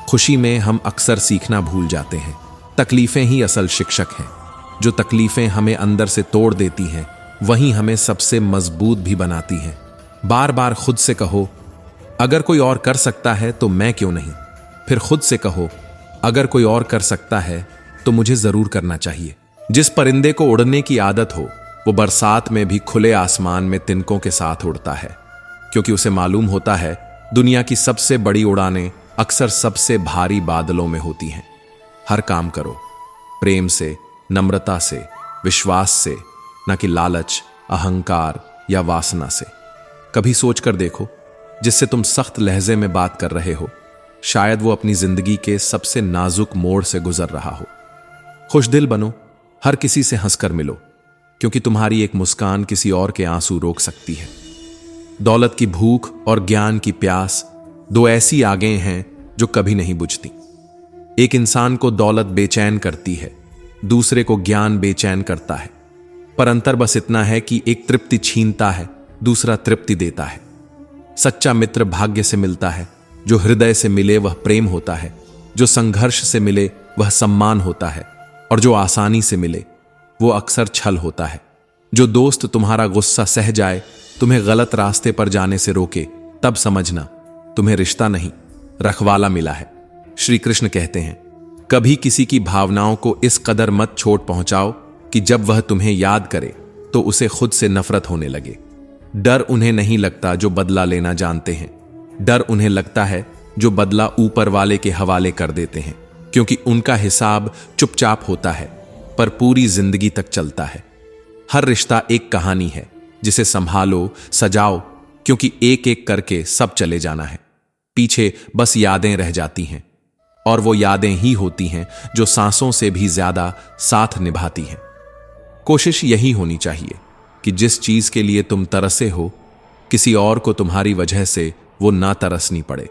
खुशी में हम अक्सर सीखना भूल जाते हैं। तकलीफें ही असल शिक्षक हैं। जो तकलीफें हमें अंदर से तोड़ देती हैं वहीं हमें सबसे मजबूत भी बनाती हैं। बार बार खुद से कहो, अगर कोई और कर सकता है तो मैं क्यों नहीं। फिर खुद से कहो, अगर कोई और कर सकता है तो मुझे जरूर करना चाहिए। जिस परिंदे को उड़ने की आदत हो वो बरसात में भी खुले आसमान में तिनकों के साथ उड़ता है, क्योंकि उसे मालूम होता है दुनिया की सबसे बड़ी उड़ानें अक्सर सबसे भारी बादलों में होती हैं। हर काम करो प्रेम से, नम्रता से, विश्वास से, न कि लालच, अहंकार या वासना से। कभी सोच कर देखो, जिससे तुम सख्त लहजे में बात कर रहे हो, शायद वो अपनी जिंदगी के सबसे नाजुक मोड़ से गुजर रहा हो। खुश दिल बनो, हर किसी से हंसकर मिलो, क्योंकि तुम्हारी एक मुस्कान किसी और के आंसू रोक सकती है। दौलत की भूख और ज्ञान की प्यास दो ऐसी आगें हैं जो कभी नहीं बुझती। एक इंसान को दौलत बेचैन करती है, दूसरे को ज्ञान बेचैन करता है, पर अंतर बस इतना है कि एक तृप्ति छीनता है, दूसरा तृप्ति देता है। सच्चा मित्र भाग्य से मिलता है, जो हृदय से मिले वह प्रेम होता है, जो संघर्ष से मिले वह सम्मान होता है, और जो आसानी से मिले वो अक्सर छल होता है। जो दोस्त तुम्हारा गुस्सा सह जाए, तुम्हें गलत रास्ते पर जाने से रोके, तब समझना तुम्हें रिश्ता नहीं, रखवाला मिला है। श्री कृष्ण कहते हैं, कभी किसी की भावनाओं को इस कदर मत चोट पहुंचाओ कि जब वह तुम्हें याद करे तो उसे खुद से नफरत होने लगे। डर उन्हें नहीं लगता जो बदला लेना जानते हैं, डर उन्हें लगता है जो बदला ऊपर वाले के हवाले कर देते हैं, क्योंकि उनका हिसाब चुपचाप होता है पर पूरी जिंदगी तक चलता है। हर रिश्ता एक कहानी है जिसे संभालो, सजाओ, क्योंकि एक एक करके सब चले जाना है। पीछे बस यादें रह जाती हैं, और वो यादें ही होती हैं जो सांसों से भी ज्यादा साथ निभाती हैं। कोशिश यही होनी चाहिए कि जिस चीज के लिए तुम तरसे हो, किसी और को तुम्हारी वजह से वो ना तरसनी पड़े।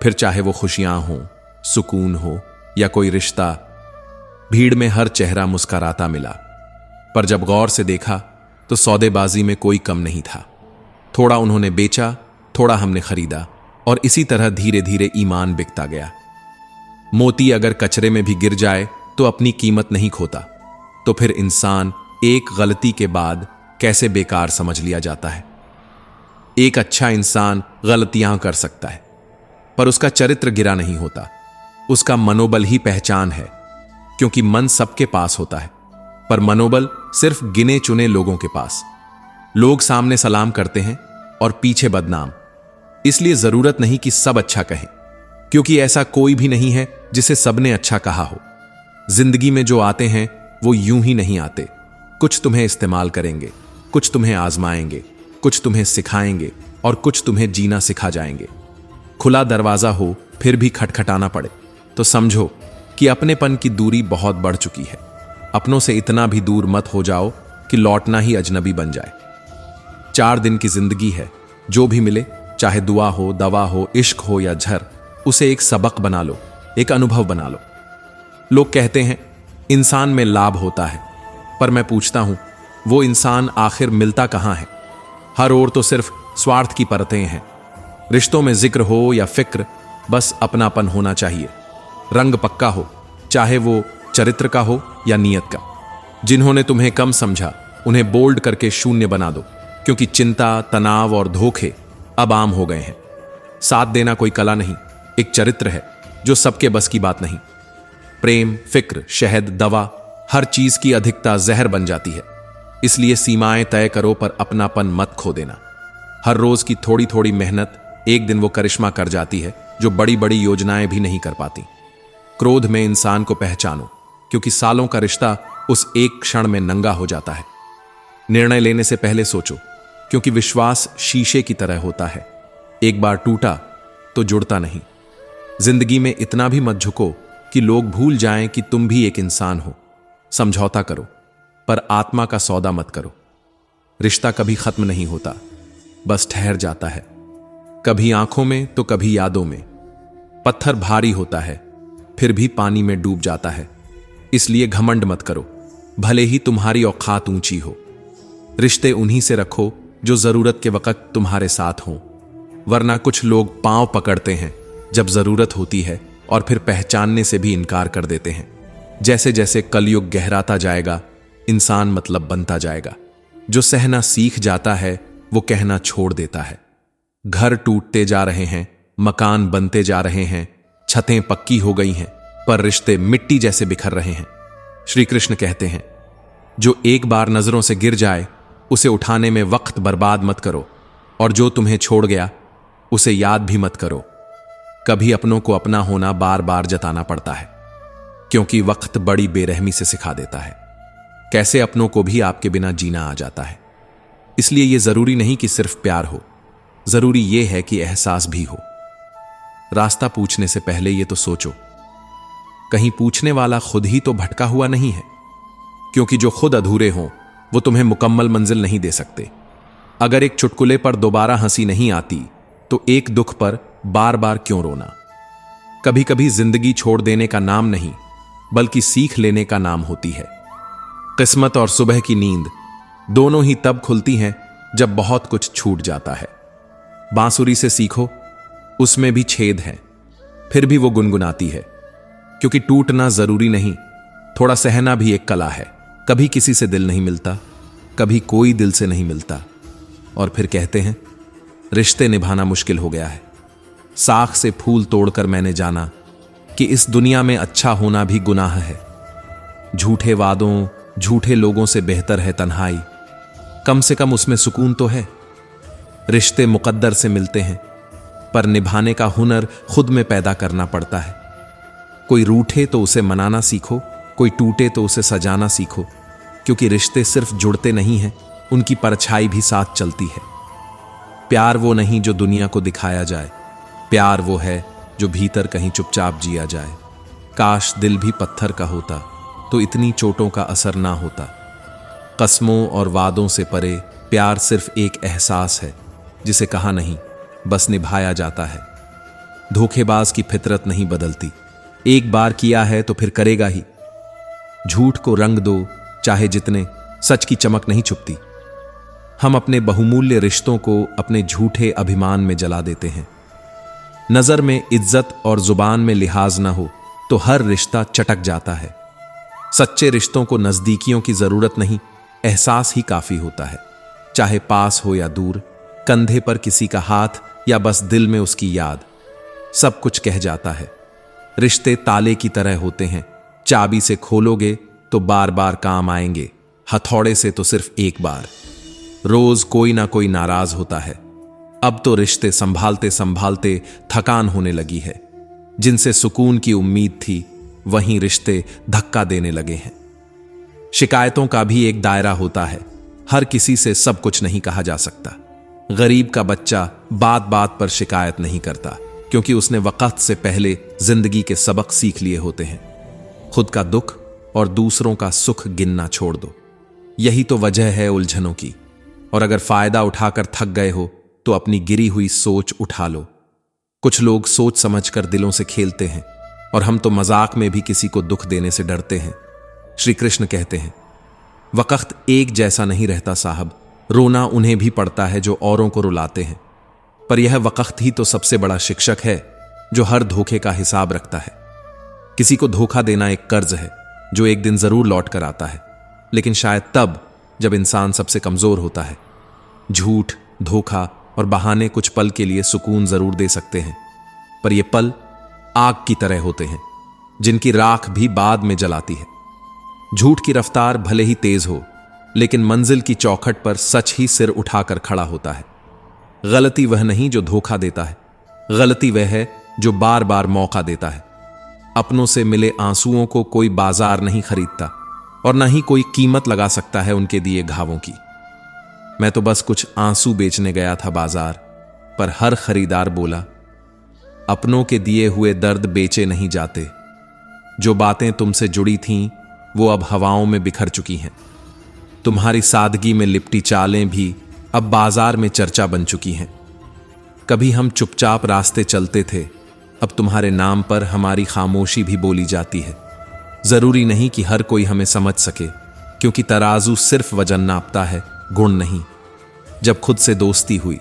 फिर चाहे वो खुशियां हो, सुकून हो या कोई रिश्ता। भीड़ में हर चेहरा मुस्कुराता मिला, पर जब गौर से देखा तो सौदेबाजी में कोई कम नहीं था। थोड़ा उन्होंने बेचा, थोड़ा हमने खरीदा, और इसी तरह धीरे धीरे ईमान बिकता गया। मोती अगर कचरे में भी गिर जाए तो अपनी कीमत नहीं खोता, तो फिर इंसान एक गलती के बाद कैसे बेकार समझ लिया जाता है। एक अच्छा इंसान गलतियां कर सकता है, पर उसका चरित्र गिरा नहीं होता। उसका मनोबल ही पहचान है, क्योंकि मन सबके पास होता है, पर मनोबल सिर्फ गिने चुने लोगों के पास। लोग सामने सलाम करते हैं और पीछे बदनाम। इसलिए जरूरत नहीं कि सब अच्छा कहें, क्योंकि ऐसा कोई भी नहीं है जिसे सबने अच्छा कहा हो। जिंदगी में जो आते हैं वो यूं ही नहीं आते। कुछ तुम्हें इस्तेमाल करेंगे, कुछ तुम्हें आजमाएंगे, कुछ तुम्हें सिखाएंगे, और कुछ तुम्हें जीना सिखा जाएंगे। खुला दरवाजा हो फिर भी खटखटाना पड़े तो समझो कि अपनेपन की दूरी बहुत बढ़ चुकी है। अपनों से इतना भी दूर मत हो जाओ कि लौटना ही अजनबी बन जाए। 4 दिन की जिंदगी है, जो भी मिले, चाहे दुआ हो, दवा हो, इश्क हो या झर, उसे एक सबक बना लो, एक अनुभव बना लो। लोग कहते हैं इंसान में लाभ होता है, पर मैं पूछता हूं वो इंसान आखिर मिलता कहां है? हर ओर तो सिर्फ स्वार्थ की परतें हैं। रिश्तों में जिक्र हो या फिक्र, बस अपनापन होना चाहिए। रंग पक्का हो, चाहे वो चरित्र का हो या नीयत का। जिन्होंने तुम्हें कम समझा उन्हें बोल्ड करके शून्य बना दो, क्योंकि चिंता, तनाव और धोखे अब आम हो गए हैं। साथ देना कोई कला नहीं, एक चरित्र है जो सबके बस की बात नहीं। प्रेम, फिक्र, शहद, दवा, हर चीज की अधिकता जहर बन जाती है। इसलिए सीमाएं तय करो, पर अपनापन मत खो देना। हर रोज की थोड़ी थोड़ी मेहनत एक दिन वो करिश्मा कर जाती है जो बड़ी बड़ी योजनाएं भी नहीं कर पाती। क्रोध में इंसान को पहचानो, क्योंकि सालों का रिश्ता उस एक क्षण में नंगा हो जाता है। निर्णय लेने से पहले सोचो, क्योंकि विश्वास शीशे की तरह होता है, एक बार टूटा तो जुड़ता नहीं। जिंदगी में इतना भी मत झुको कि लोग भूल जाएं कि तुम भी एक इंसान हो। समझौता करो, पर आत्मा का सौदा मत करो। रिश्ता कभी खत्म नहीं होता, बस ठहर जाता है, कभी आंखों में तो कभी यादों में। पत्थर भारी होता है, फिर भी पानी में डूब जाता है। इसलिए घमंड मत करो, भले ही तुम्हारी औकात ऊंची हो। रिश्ते उन्हीं से रखो जो जरूरत के वक्त तुम्हारे साथ हों, वरना कुछ लोग पांव पकड़ते हैं जब जरूरत होती है और फिर पहचानने से भी इनकार कर देते हैं। जैसे जैसे कलयुग गहराता जाएगा, इंसान मतलब बनता जाएगा। जो सहना सीख जाता है वो कहना छोड़ देता है। घर टूटते जा रहे हैं, मकान बनते जा रहे हैं, छतें पक्की हो गई हैं, पर रिश्ते मिट्टी जैसे बिखर रहे हैं। श्री कृष्ण कहते हैं, जो एक बार नजरों से गिर जाए उसे उठाने में वक्त बर्बाद मत करो, और जो तुम्हें छोड़ गया उसे याद भी मत करो। कभी अपनों को अपना होना बार बार जताना पड़ता है, क्योंकि वक्त बड़ी बेरहमी से सिखा देता है कैसे अपनों को भी आपके बिना जीना आ जाता है। इसलिए यह जरूरी नहीं कि सिर्फ प्यार हो, जरूरी यह है कि एहसास भी हो। रास्ता पूछने से पहले यह तो सोचो, कहीं पूछने वाला खुद ही तो भटका हुआ नहीं है, क्योंकि जो खुद अधूरे हों वो तुम्हें मुकम्मल मंजिल नहीं दे सकते। अगर एक चुटकुले पर दोबारा हंसी नहीं आती तो एक दुख पर बार बार क्यों रोना। कभी कभी जिंदगी छोड़ देने का नाम नहीं, बल्कि सीख लेने का नाम होती है। किस्मत और सुबह की नींद दोनों ही तब खुलती हैं जब बहुत कुछ छूट जाता है। बांसुरी से सीखो, उसमें भी छेद है, फिर भी वो गुनगुनाती है। क्योंकि टूटना जरूरी नहीं, थोड़ा सहना भी एक कला है। कभी किसी से दिल नहीं मिलता, कभी कोई दिल से नहीं मिलता, और फिर कहते हैं रिश्ते निभाना मुश्किल हो गया है। साख से फूल तोड़कर मैंने जाना कि इस दुनिया में अच्छा होना भी गुनाह है। झूठे वादों, झूठे लोगों से बेहतर है तन्हाई, कम से कम उसमें सुकून तो है। रिश्ते मुकद्दर से मिलते हैं, पर निभाने का हुनर खुद में पैदा करना पड़ता है। कोई रूठे तो उसे मनाना सीखो, कोई टूटे तो उसे सजाना सीखो, क्योंकि रिश्ते सिर्फ जुड़ते नहीं हैं, उनकी परछाई भी साथ चलती है। प्यार वो नहीं जो दुनिया को दिखाया जाए, प्यार वो है जो भीतर कहीं चुपचाप जिया जाए। काश दिल भी पत्थर का होता तो इतनी चोटों का असर ना होता। कस्मों और वादों से परे प्यार सिर्फ एक एहसास है जिसे कहा नहीं, बस निभाया जाता है। धोखेबाज की फितरत नहीं बदलती, एक बार किया है तो फिर करेगा ही। झूठ को रंग दो चाहे जितने, सच की चमक नहीं छुपती। हम अपने बहुमूल्य रिश्तों को अपने झूठे अभिमान में जला देते हैं। नजर में इज्जत और जुबान में लिहाज ना हो तो हर रिश्ता चटक जाता है। सच्चे रिश्तों को नजदीकियों की जरूरत नहीं, एहसास ही काफी होता है। चाहे पास हो या दूर, कंधे पर किसी का हाथ या बस दिल में उसकी याद, सब कुछ कह जाता है। रिश्ते ताले की तरह होते हैं, चाबी से खोलोगे तो बार बार काम आएंगे, हथौड़े से तो सिर्फ एक बार। रोज कोई ना कोई नाराज होता है। अब तो रिश्ते संभालते संभालते थकान होने लगी है। जिनसे सुकून की उम्मीद थी, वहीं रिश्ते धक्का देने लगे हैं। शिकायतों का भी एक दायरा होता है, हर किसी से सब कुछ नहीं कहा जा सकता। गरीब का बच्चा बात बात पर शिकायत नहीं करता, क्योंकि उसने वक्त से पहले जिंदगी के सबक सीख लिए होते हैं। खुद का दुख और दूसरों का सुख गिनना छोड़ दो, यही तो वजह है उलझनों की। और अगर फायदा उठाकर थक गए हो तो अपनी गिरी हुई सोच उठा लो। कुछ लोग सोच समझकर दिलों से खेलते हैं, और हम तो मजाक में भी किसी को दुख देने से डरते हैं। श्री कृष्ण कहते हैं, वक्त एक जैसा नहीं रहता साहब, रोना उन्हें भी पड़ता है जो औरों को रुलाते हैं। पर यह वक्त ही तो सबसे बड़ा शिक्षक है जो हर धोखे का हिसाब रखता है। किसी को धोखा देना एक कर्ज है जो एक दिन जरूर लौट कर आता है, लेकिन शायद तब जब इंसान सबसे कमजोर होता है। झूठ, धोखा और बहाने कुछ पल के लिए सुकून जरूर दे सकते हैं, पर ये पल आग की तरह होते हैं जिनकी राख भी बाद में जलाती है। झूठ की रफ्तार भले ही तेज हो, लेकिन मंजिल की चौखट पर सच ही सिर उठाकर खड़ा होता है। गलती वह नहीं जो धोखा देता है, गलती वह है जो बार बार मौका देता है। अपनों से मिले आंसुओं को कोई बाजार नहीं खरीदता, और न ही कोई कीमत लगा सकता है उनके दिए घावों की। मैं तो बस कुछ आंसू बेचने गया था बाजार, पर हर खरीदार बोला, अपनों के दिए हुए दर्द बेचे नहीं जाते। जो बातें तुमसे जुड़ी थीं वो अब हवाओं में बिखर चुकी हैं। तुम्हारी सादगी में लिपटी चालें भी अब बाजार में चर्चा बन चुकी हैं। कभी हम चुपचाप रास्ते चलते थे, अब तुम्हारे नाम पर हमारी खामोशी भी बोली जाती है। जरूरी नहीं कि हर कोई हमें समझ सके, क्योंकि तराजू सिर्फ वजन नापता है, गुण नहीं। जब खुद से दोस्ती हुई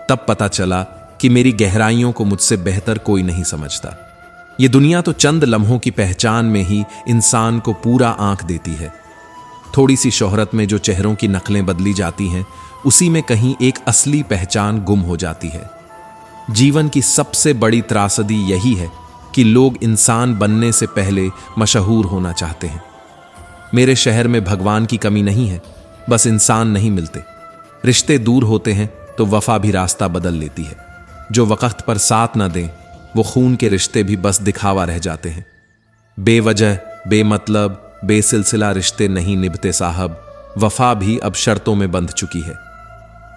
तब पता चला कि मेरी गहराइयों को मुझसे बेहतर कोई नहीं समझता। ये दुनिया तो चंद लम्हों की पहचान में ही इंसान को पूरा आंक देती है। थोड़ी सी शोहरत में जो चेहरों की नकलें बदली जाती हैं, उसी में कहीं एक असली पहचान गुम हो जाती है। जीवन की सबसे बड़ी त्रासदी यही है कि लोग इंसान बनने से पहले मशहूर होना चाहते हैं। मेरे शहर में भगवान की कमी नहीं है, बस इंसान नहीं मिलते। रिश्ते दूर होते हैं तो वफा भी रास्ता बदल लेती है। जो वक्त पर साथ न दें, वो खून के रिश्ते भी बस दिखावा रह जाते हैं। बेवजह, बेमतलब, बेसिलसिला रिश्ते नहीं निभते साहब। वफा भी अब शर्तों में बंध चुकी है।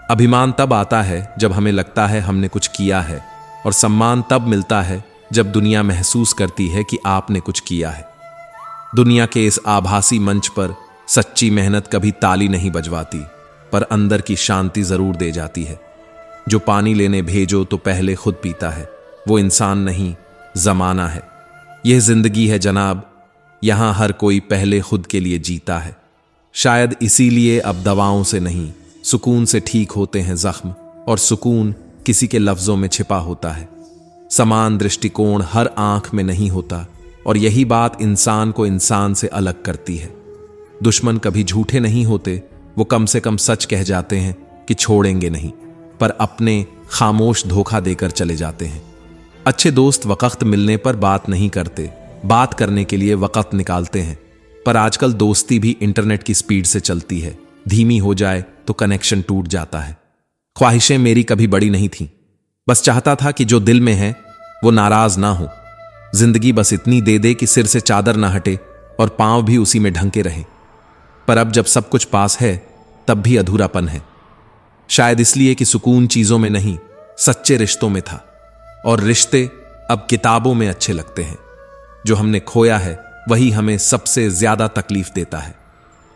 अभिमान तब आता है जब हमें लगता है हमने कुछ किया है, और सम्मान तब मिलता है जब दुनिया महसूस करती है कि आपने कुछ किया है। दुनिया के इस आभासी मंच पर सच्ची मेहनत कभी ताली नहीं बजवाती, पर अंदर की शांति जरूर दे जाती है। जो पानी लेने भेजो तो पहले खुद पीता है, वो इंसान नहीं, जमाना है। यह जिंदगी है जनाब, यहां हर कोई पहले खुद के लिए जीता है। शायद इसीलिए अब दवाओं से नहीं, सुकून से ठीक होते हैं जख्म, और सुकून किसी के लफ्जों में छिपा होता है। समान दृष्टिकोण हर आंख में नहीं होता, और यही बात इंसान को इंसान से अलग करती है। दुश्मन कभी झूठे नहीं होते, वो कम से कम सच कह जाते हैं कि छोड़ेंगे नहीं, पर अपने खामोश धोखा देकर चले जाते हैं। अच्छे दोस्त वक्त मिलने पर बात नहीं करते, बात करने के लिए वक्त निकालते हैं। पर आजकल दोस्ती भी इंटरनेट की स्पीड से चलती है, धीमी हो जाए तो कनेक्शन टूट जाता है। ख्वाहिशें मेरी कभी बड़ी नहीं थीं, बस चाहता था कि जो दिल में है वो नाराज ना हो। जिंदगी बस इतनी दे दे कि सिर से चादर ना हटे और पांव भी उसी में ढंके रहे। पर अब जब सब कुछ पास है तब भी अधूरापन है। शायद इसलिए कि सुकून चीजों में नहीं, सच्चे रिश्तों में था। और रिश्ते अब किताबों में अच्छे लगते हैं। जो हमने खोया है वही हमें सबसे ज्यादा तकलीफ देता है।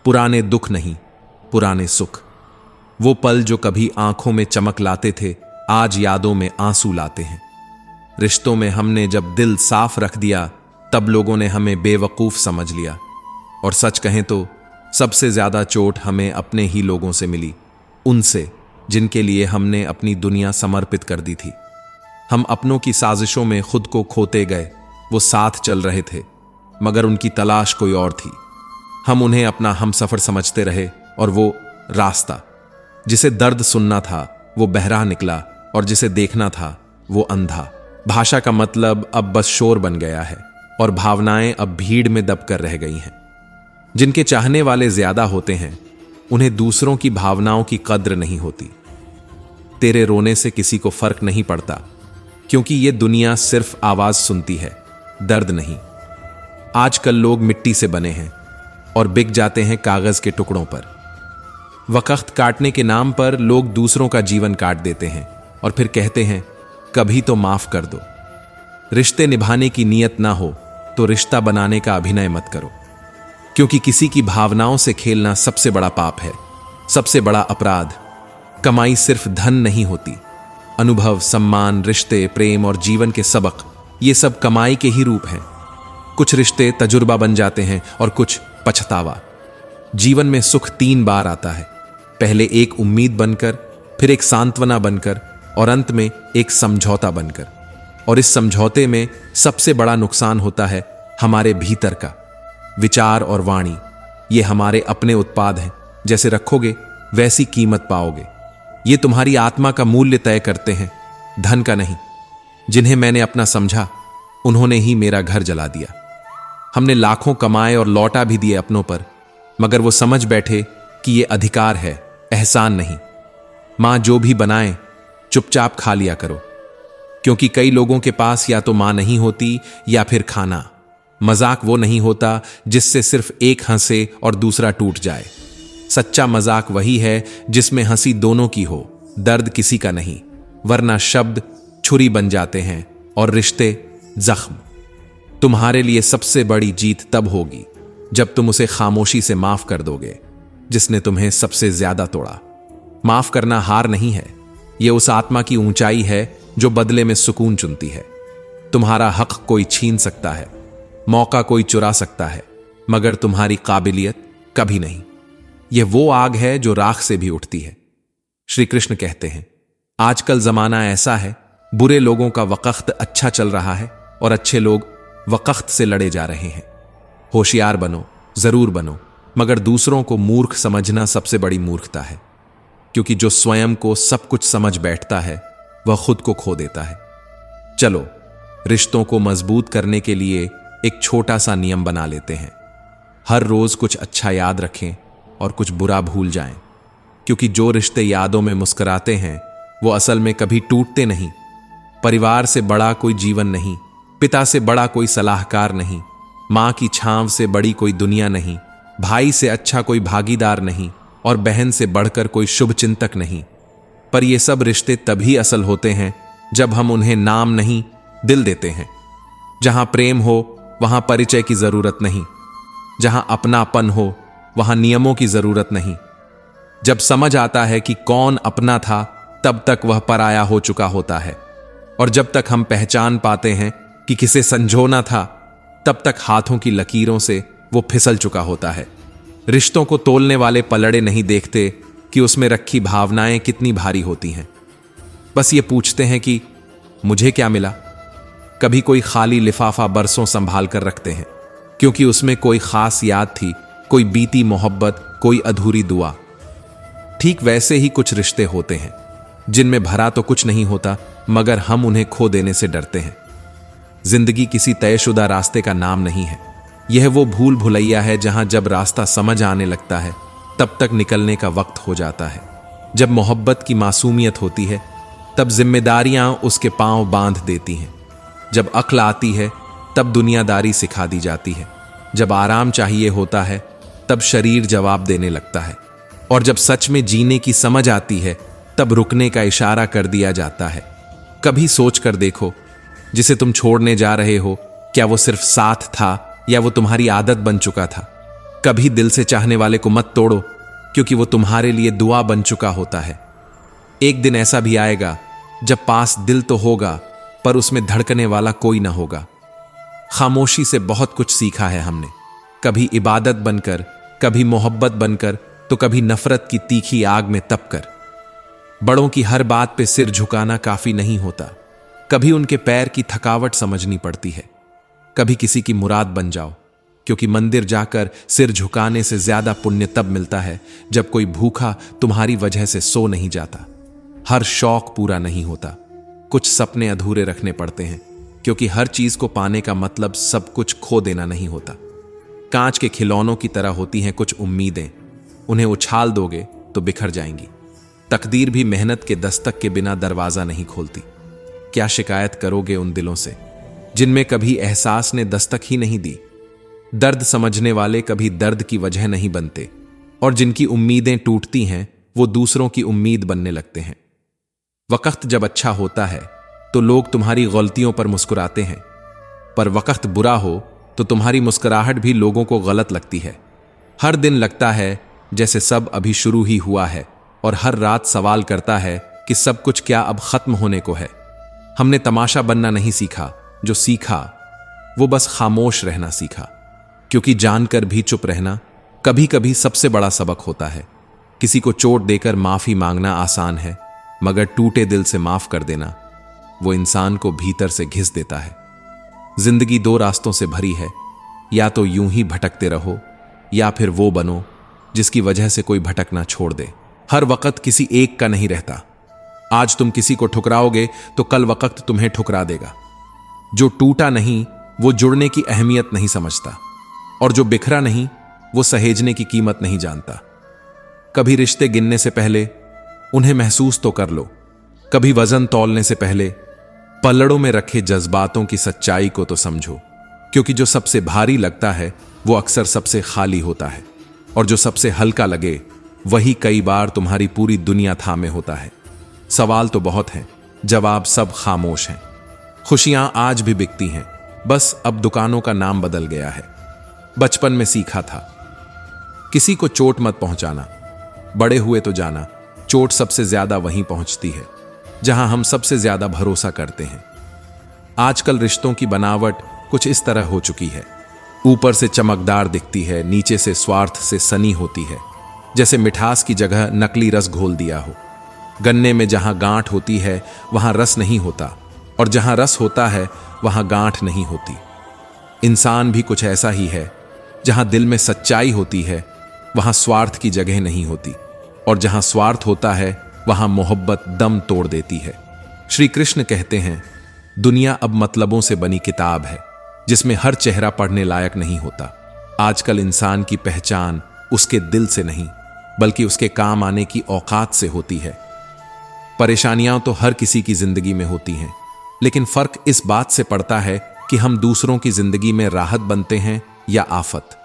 पुराने दुख नहीं, पुराने सुख। वो पल जो कभी आंखों में चमक लाते थे, आज यादों में आंसू लाते हैं। रिश्तों में हमने जब दिल साफ रख दिया, तब लोगों ने हमें बेवकूफ समझ लिया। और सच कहें तो सबसे ज्यादा चोट हमें अपने ही लोगों से मिली, उनसे जिनके लिए हमने अपनी दुनिया समर्पित कर दी थी। हम अपनों की साजिशों में खुद को खोते गए। वो साथ चल रहे थे मगर उनकी तलाश कोई और थी। हम उन्हें अपना हमसफर समझते रहे और वो रास्ता जिसे दर्द सुनना था वो बहरा निकला और जिसे देखना था वो अंधा। भाषा का मतलब अब बस शोर बन गया है और भावनाएं अब भीड़ में दबकर रह गई हैं। जिनके चाहने वाले ज्यादा होते हैं उन्हें दूसरों की भावनाओं की कद्र नहीं होती। तेरे रोने से किसी को फर्क नहीं पड़ता, क्योंकि ये दुनिया सिर्फ आवाज सुनती है, दर्द नहीं। आजकल लोग मिट्टी से बने हैं और बिक जाते हैं कागज के टुकड़ों पर। वक्त काटने के नाम पर लोग दूसरों का जीवन काट देते हैं और फिर कहते हैं कभी तो माफ कर दो। रिश्ते निभाने की नीयत ना हो तो रिश्ता बनाने का अभिनय मत करो, क्योंकि किसी की भावनाओं से खेलना सबसे बड़ा पाप है, सबसे बड़ा अपराध। कमाई सिर्फ धन नहीं होती। अनुभव, सम्मान, रिश्ते, प्रेम और जीवन के सबक, ये सब कमाई के ही रूप हैं। कुछ रिश्ते तजुर्बा बन जाते हैं और कुछ पछतावा। जीवन में सुख 3 बार आता है, पहले एक उम्मीद बनकर, फिर एक सांत्वना बनकर और अंत में एक समझौता बनकर। और इस समझौते में सबसे बड़ा नुकसान होता है हमारे भीतर का। विचार और वाणी ये हमारे अपने उत्पाद हैं, जैसे रखोगे वैसी कीमत पाओगे। ये तुम्हारी आत्मा का मूल्य तय करते हैं, धन का नहीं। जिन्हें मैंने अपना समझा उन्होंने ही मेरा घर जला दिया। हमने लाखों कमाए और लौटा भी दिए अपनों पर, मगर वो समझ बैठे कि ये अधिकार है, एहसान नहीं। मां जो भी बनाए चुपचाप खा लिया करो, क्योंकि कई लोगों के पास या तो मां नहीं होती या फिर खाना। मजाक वो नहीं होता जिससे सिर्फ एक हंसे और दूसरा टूट जाए। सच्चा मजाक वही है जिसमें हंसी दोनों की हो, दर्द किसी का नहीं। वरना शब्द छुरी बन जाते हैं और रिश्ते जख्म। तुम्हारे लिए सबसे बड़ी जीत तब होगी जब तुम उसे खामोशी से माफ कर दोगे जिसने तुम्हें सबसे ज्यादा तोड़ा। माफ करना हार नहीं है, यह उस आत्मा की ऊंचाई है जो बदले में सुकून चुनती है। तुम्हारा हक कोई छीन सकता है, मौका कोई चुरा सकता है, मगर तुम्हारी काबिलियत कभी नहीं। यह वो आग है जो राख से भी उठती है। श्री कृष्ण कहते हैं, आजकल जमाना ऐसा है, बुरे लोगों का वक्त अच्छा चल रहा है और अच्छे लोग वक्त से लड़े जा रहे हैं। होशियार बनो, जरूर बनो, मगर दूसरों को मूर्ख समझना सबसे बड़ी मूर्खता है, क्योंकि जो स्वयं को सब कुछ समझ बैठता है वह खुद को खो देता है। चलो, रिश्तों को मजबूत करने के लिए एक छोटा सा नियम बना लेते हैं। हर रोज कुछ अच्छा याद रखें और कुछ बुरा भूल जाएं, क्योंकि जो रिश्ते यादों में मुस्कुराते हैं वो असल में कभी टूटते नहीं। परिवार से बड़ा कोई जीवन नहीं, पिता से बड़ा कोई सलाहकार नहीं, मां की छांव से बड़ी कोई दुनिया नहीं, भाई से अच्छा कोई भागीदार नहीं और बहन से बढ़कर कोई शुभ चिंतक नहीं। पर ये सब रिश्ते तभी असल होते हैं जब हम उन्हें नाम नहीं, दिल देते हैं। जहां प्रेम हो वहां परिचय की जरूरत नहीं, जहां अपनापन हो वहां नियमों की जरूरत नहीं। जब समझ आता है कि कौन अपना था तब तक वह पराया हो चुका होता है, और जब तक हम पहचान पाते हैं कि किसे संजोना था तब तक हाथों की लकीरों से वो फिसल चुका होता है। रिश्तों को तोलने वाले पलड़े नहीं देखते कि उसमें रखी भावनाएं कितनी भारी होती हैं। बस ये पूछते हैं कि मुझे क्या मिला, कभी कोई खाली लिफाफा बरसों संभाल कर रखते हैं, क्योंकि उसमें कोई खास याद थी, कोई बीती मोहब्बत, कोई अधूरी दुआ। ठीक वैसे ही कुछ रिश्ते होते हैं जिनमें भरा तो कुछ नहीं होता, मगर हम उन्हें खो देने से डरते हैं। जिंदगी किसी तयशुदा रास्ते का नाम नहीं है। यह वो भूल भुलैया है जहां जब रास्ता समझ आने लगता है तब तक निकलने का वक्त हो जाता है। जब मोहब्बत की मासूमियत होती है तब जिम्मेदारियां उसके पांव बांध देती हैं। जब अक्ल आती है तब दुनियादारी सिखा दी जाती है। जब आराम चाहिए होता है तब शरीर जवाब देने लगता है। और जब सच में जीने की समझ आती है तब रुकने का इशारा कर दिया जाता है। कभी सोच कर देखो, जिसे तुम छोड़ने जा रहे हो, क्या वो सिर्फ साथ था या वो तुम्हारी आदत बन चुका था? कभी दिल से चाहने वाले को मत तोड़ो, क्योंकि वो तुम्हारे लिए दुआ बन चुका होता है। एक दिन ऐसा भी आएगा जब पास दिल तो होगा पर उसमें धड़कने वाला कोई ना होगा। खामोशी से बहुत कुछ सीखा है हमने, कभी इबादत बनकर, कभी मोहब्बत बनकर, तो कभी नफरत की तीखी आग में तपकर। बड़ों की हर बात पे सिर झुकाना काफी नहीं होता, कभी उनके पैर की थकावट समझनी पड़ती है। कभी किसी की मुराद बन जाओ, क्योंकि मंदिर जाकर सिर झुकाने से ज्यादा पुण्य तब मिलता है जब कोई भूखा तुम्हारी वजह से सो नहीं जाता। हर शौक पूरा नहीं होता, कुछ सपने अधूरे रखने पड़ते हैं, क्योंकि हर चीज को पाने का मतलब सब कुछ खो देना नहीं होता। कांच के खिलौनों की तरह होती हैं कुछ उम्मीदें, उन्हें उछाल दोगे तो बिखर जाएंगी। तकदीर भी मेहनत के दस्तक के बिना दरवाजा नहीं खोलती। क्या शिकायत करोगे उन दिलों से जिनमें कभी एहसास ने दस्तक ही नहीं दी? दर्द समझने वाले कभी दर्द की वजह नहीं बनते, और जिनकी उम्मीदें टूटती हैं वो दूसरों की उम्मीद बनने लगते हैं। वक्त जब अच्छा होता है तो लोग तुम्हारी गलतियों पर मुस्कुराते हैं, पर वक्त बुरा हो तो तुम्हारी मुस्कुराहट भी लोगों को गलत लगती है। हर दिन लगता है जैसे सब अभी शुरू ही हुआ है, और हर रात सवाल करता है कि सब कुछ क्या अब खत्म होने को है। हमने तमाशा बनना नहीं सीखा, जो सीखा वो बस खामोश रहना सीखा, क्योंकि जानकर भी चुप रहना कभी कभी सबसे बड़ा सबक होता है। किसी को चोट देकर माफी मांगना आसान है, मगर टूटे दिल से माफ कर देना वो इंसान को भीतर से घिस देता है। जिंदगी दो रास्तों से भरी है, या तो यूं ही भटकते रहो, या फिर वो बनो जिसकी वजह से कोई भटकना छोड़ दे। हर वक्त किसी एक का नहीं रहता। आज तुम किसी को ठुकराओगे तो कल वक्त तुम्हें ठुकरा देगा। जो टूटा नहीं वो जुड़ने की अहमियत नहीं समझता, और जो बिखरा नहीं वो सहेजने की कीमत नहीं जानता। कभी रिश्ते गिनने से पहले उन्हें महसूस तो कर लो, कभी वजन तौलने से पहले पल्लड़ों में रखे जज्बातों की सच्चाई को तो समझो, क्योंकि जो सबसे भारी लगता है वो अक्सर सबसे खाली होता है, और जो सबसे हल्का लगे वही कई बार तुम्हारी पूरी दुनिया थामे होता है। सवाल तो बहुत हैं, जवाब सब खामोश हैं। खुशियां आज भी बिकती हैं, बस अब दुकानों का नाम बदल गया है। बचपन में सीखा था किसी को चोट मत पहुंचाना, बड़े हुए तो जाना चोट सबसे ज्यादा वहीं पहुंचती है जहां हम सबसे ज्यादा भरोसा करते हैं। आजकल रिश्तों की बनावट कुछ इस तरह हो चुकी है, ऊपर से चमकदार दिखती है, नीचे से स्वार्थ से सनी होती है, जैसे मिठास की जगह नकली रस घोल दिया हो। गन्ने में जहां गांठ होती है वहां रस नहीं होता, और जहां रस होता है वहां गांठ नहीं होती। इंसान भी कुछ ऐसा ही है, जहां दिल में सच्चाई होती है वहां स्वार्थ की जगह नहीं होती, और जहां स्वार्थ होता है वहां मोहब्बत दम तोड़ देती है। श्री कृष्ण कहते हैं, दुनिया अब मतलबों से बनी किताब है जिसमें हर चेहरा पढ़ने लायक नहीं होता। आजकल इंसान की पहचान उसके दिल से नहीं बल्कि उसके काम आने की औकात से होती है। परेशानियां तो हर किसी की जिंदगी में होती हैं, लेकिन फर्क इस बात से पड़ता है कि हम दूसरों की जिंदगी में राहत बनते हैं या आफत।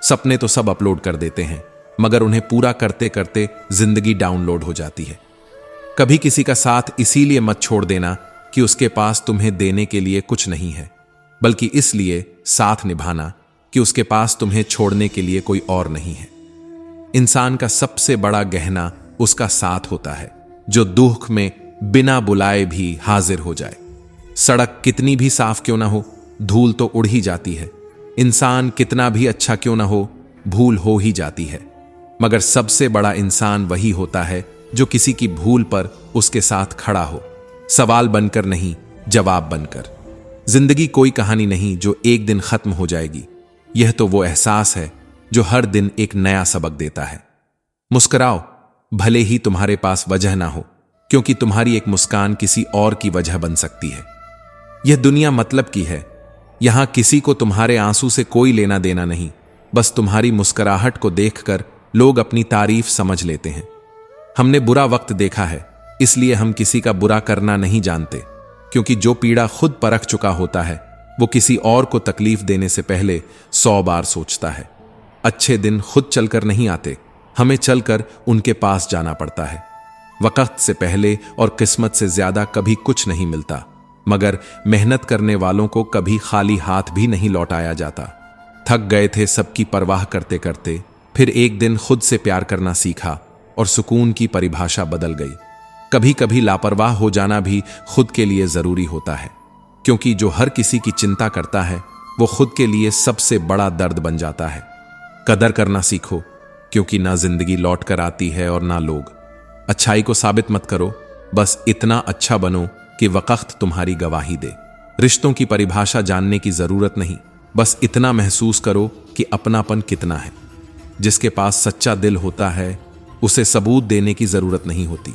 सपने तो सब अपलोड कर देते हैं, मगर उन्हें पूरा करते करते जिंदगी डाउनलोड हो जाती है। कभी किसी का साथ इसीलिए मत छोड़ देना कि उसके पास तुम्हें देने के लिए कुछ नहीं है, बल्कि इसलिए साथ निभाना कि उसके पास तुम्हें छोड़ने के लिए कोई और नहीं है। इंसान का सबसे बड़ा गहना उसका साथ होता है, जो दुख में बिना बुलाए भी हाजिर हो जाए। सड़क कितनी भी साफ क्यों ना हो, धूल तो उड़ ही जाती है। इंसान कितना भी अच्छा क्यों ना हो, भूल हो ही जाती है। मगर सबसे बड़ा इंसान वही होता है जो किसी की भूल पर उसके साथ खड़ा हो, सवाल बनकर नहीं, जवाब बनकर। जिंदगी कोई कहानी नहीं जो एक दिन खत्म हो जाएगी। यह तो वो एहसास है जो हर दिन एक नया सबक देता है। मुस्कुराओ, भले ही तुम्हारे पास वजह ना हो, क्योंकि तुम्हारी एक मुस्कान किसी और की वजह बन सकती है। यह दुनिया मतलब की है। यहां किसी को तुम्हारे आंसू से कोई लेना देना नहीं। बस तुम्हारी मुस्कुराहट को देखकर लोग अपनी तारीफ समझ लेते हैं। हमने बुरा वक्त देखा है, इसलिए हम किसी का बुरा करना नहीं जानते, क्योंकि जो पीड़ा खुद परख चुका होता है वो किसी और को तकलीफ देने से पहले 100 बार सोचता है। अच्छे दिन खुद चलकर नहीं आते, हमें चलकर उनके पास जाना पड़ता है। वक्त से पहले और किस्मत से ज्यादा कभी कुछ नहीं मिलता, मगर मेहनत करने वालों को कभी खाली हाथ भी नहीं लौटाया जाता। थक गए थे सबकी परवाह करते करते, फिर एक दिन खुद से प्यार करना सीखा और सुकून की परिभाषा बदल गई। कभी कभी लापरवाह हो जाना भी खुद के लिए जरूरी होता है, क्योंकि जो हर किसी की चिंता करता है वो खुद के लिए सबसे बड़ा दर्द बन जाता है। कदर करना सीखो, क्योंकि ना जिंदगी लौट कर आती है और ना लोग। अच्छाई को साबित मत करो, बस इतना अच्छा बनो कि वक्त तुम्हारी गवाही दे। रिश्तों की परिभाषा जानने की जरूरत नहीं, बस इतना महसूस करो कि अपनापन कितना है। जिसके पास सच्चा दिल होता है उसे सबूत देने की जरूरत नहीं होती।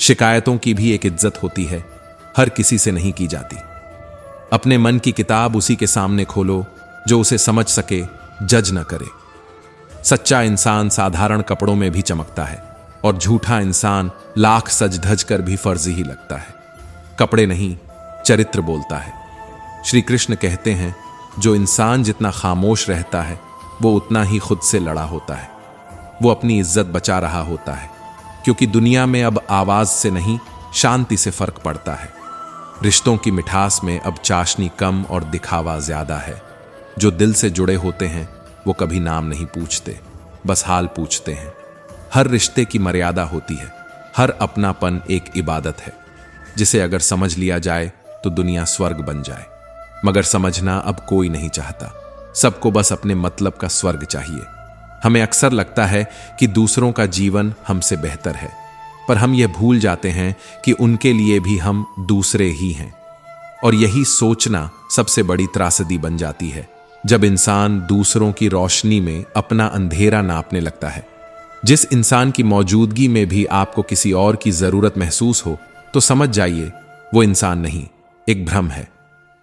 शिकायतों की भी एक इज्जत होती है, हर किसी से नहीं की जाती। अपने मन की किताब उसी के सामने खोलो जो उसे समझ सके, जज न करे। सच्चा इंसान साधारण कपड़ों में भी चमकता है और झूठा इंसान लाख सज धज कर भी फर्जी ही लगता है। कपड़े नहीं, चरित्र बोलता है। श्री कृष्ण कहते हैं, जो इंसान जितना खामोश रहता है वो उतना ही खुद से लड़ा होता है। वो अपनी इज्जत बचा रहा होता है, क्योंकि दुनिया में अब आवाज से नहीं शांति से फर्क पड़ता है। रिश्तों की मिठास में अब चाशनी कम और दिखावा ज्यादा है। जो दिल से जुड़े होते हैं वो कभी नाम नहीं पूछते, बस हाल पूछते हैं। हर रिश्ते की मर्यादा होती है, हर अपनापन एक इबादत है, जिसे अगर समझ लिया जाए तो दुनिया स्वर्ग बन जाए। मगर समझना अब कोई नहीं चाहता, सबको बस अपने मतलब का स्वर्ग चाहिए। हमें अक्सर लगता है कि दूसरों का जीवन हमसे बेहतर है, पर हम यह भूल जाते हैं कि उनके लिए भी हम दूसरे ही हैं। और यही सोचना सबसे बड़ी त्रासदी बन जाती है, जब इंसान दूसरों की रोशनी में अपना अंधेरा नापने लगता है। जिस इंसान की मौजूदगी में भी आपको किसी और की जरूरत महसूस हो तो समझ जाइए वो इंसान नहीं, एक भ्रम है।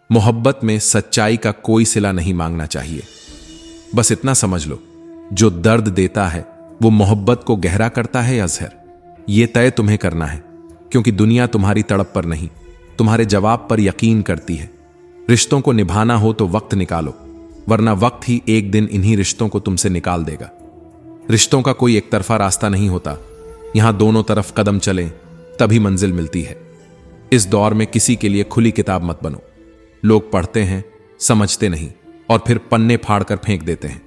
मोहब्बत में सच्चाई का कोई सिला नहीं मांगना चाहिए। बस इतना समझ लो, जो दर्द देता है वो मोहब्बत को गहरा करता है या जहर, ये तय तुम्हें करना है। क्योंकि दुनिया तुम्हारी तड़प पर नहीं, तुम्हारे जवाब पर यकीन करती है। रिश्तों को निभाना हो तो वक्त निकालो, वरना वक्त ही एक दिन इन्हीं रिश्तों को तुमसे निकाल देगा। रिश्तों का कोई एक तरफा रास्ता नहीं होता, यहां दोनों तरफ कदम चलें तभी मंजिल मिलती है। इस दौर में किसी के लिए खुली किताब मत बनो। लोग पढ़ते हैं, समझते नहीं और फिर पन्ने फाड़कर फेंक देते हैं।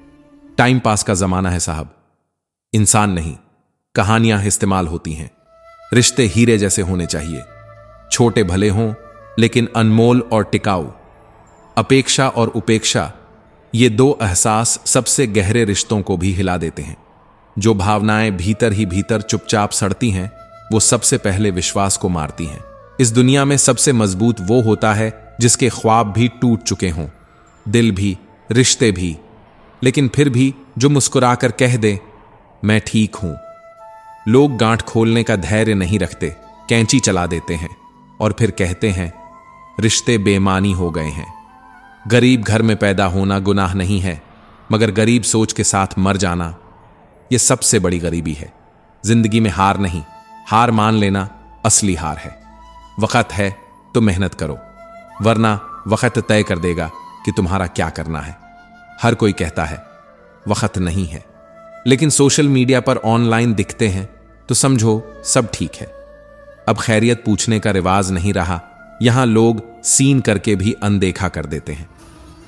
टाइम पास का जमाना है साहब, इंसान नहीं कहानियां इस्तेमाल होती हैं। रिश्ते हीरे जैसे होने चाहिए, छोटे भले हों लेकिन अनमोल और टिकाऊ। अपेक्षा और उपेक्षा, ये दो एहसास सबसे गहरे रिश्तों को भी हिला देते हैं। जो भावनाएं भीतर ही भीतर चुपचाप सड़ती हैं वो सबसे पहले विश्वास को मारती हैं। इस दुनिया में सबसे मजबूत वो होता है जिसके ख्वाब भी टूट चुके हों, दिल भी, रिश्ते भी, लेकिन फिर भी जो मुस्कुराकर कह दे मैं ठीक हूं। लोग गांठ खोलने का धैर्य नहीं रखते, कैंची चला देते हैं और फिर कहते हैं रिश्ते बेमानी हो गए हैं। गरीब घर में पैदा होना गुनाह नहीं है, मगर गरीब सोच के साथ मर जाना यह सबसे बड़ी गरीबी है। जिंदगी में हार नहीं, हार मान लेना असली हार है। वक्त है तो मेहनत करो, वरना वक्त तय कर देगा कि तुम्हारा क्या करना है। हर कोई कहता है वक्त नहीं है, लेकिन सोशल मीडिया पर ऑनलाइन दिखते हैं तो समझो सब ठीक है। अब खैरियत पूछने का रिवाज नहीं रहा, यहां लोग सीन करके भी अनदेखा कर देते हैं।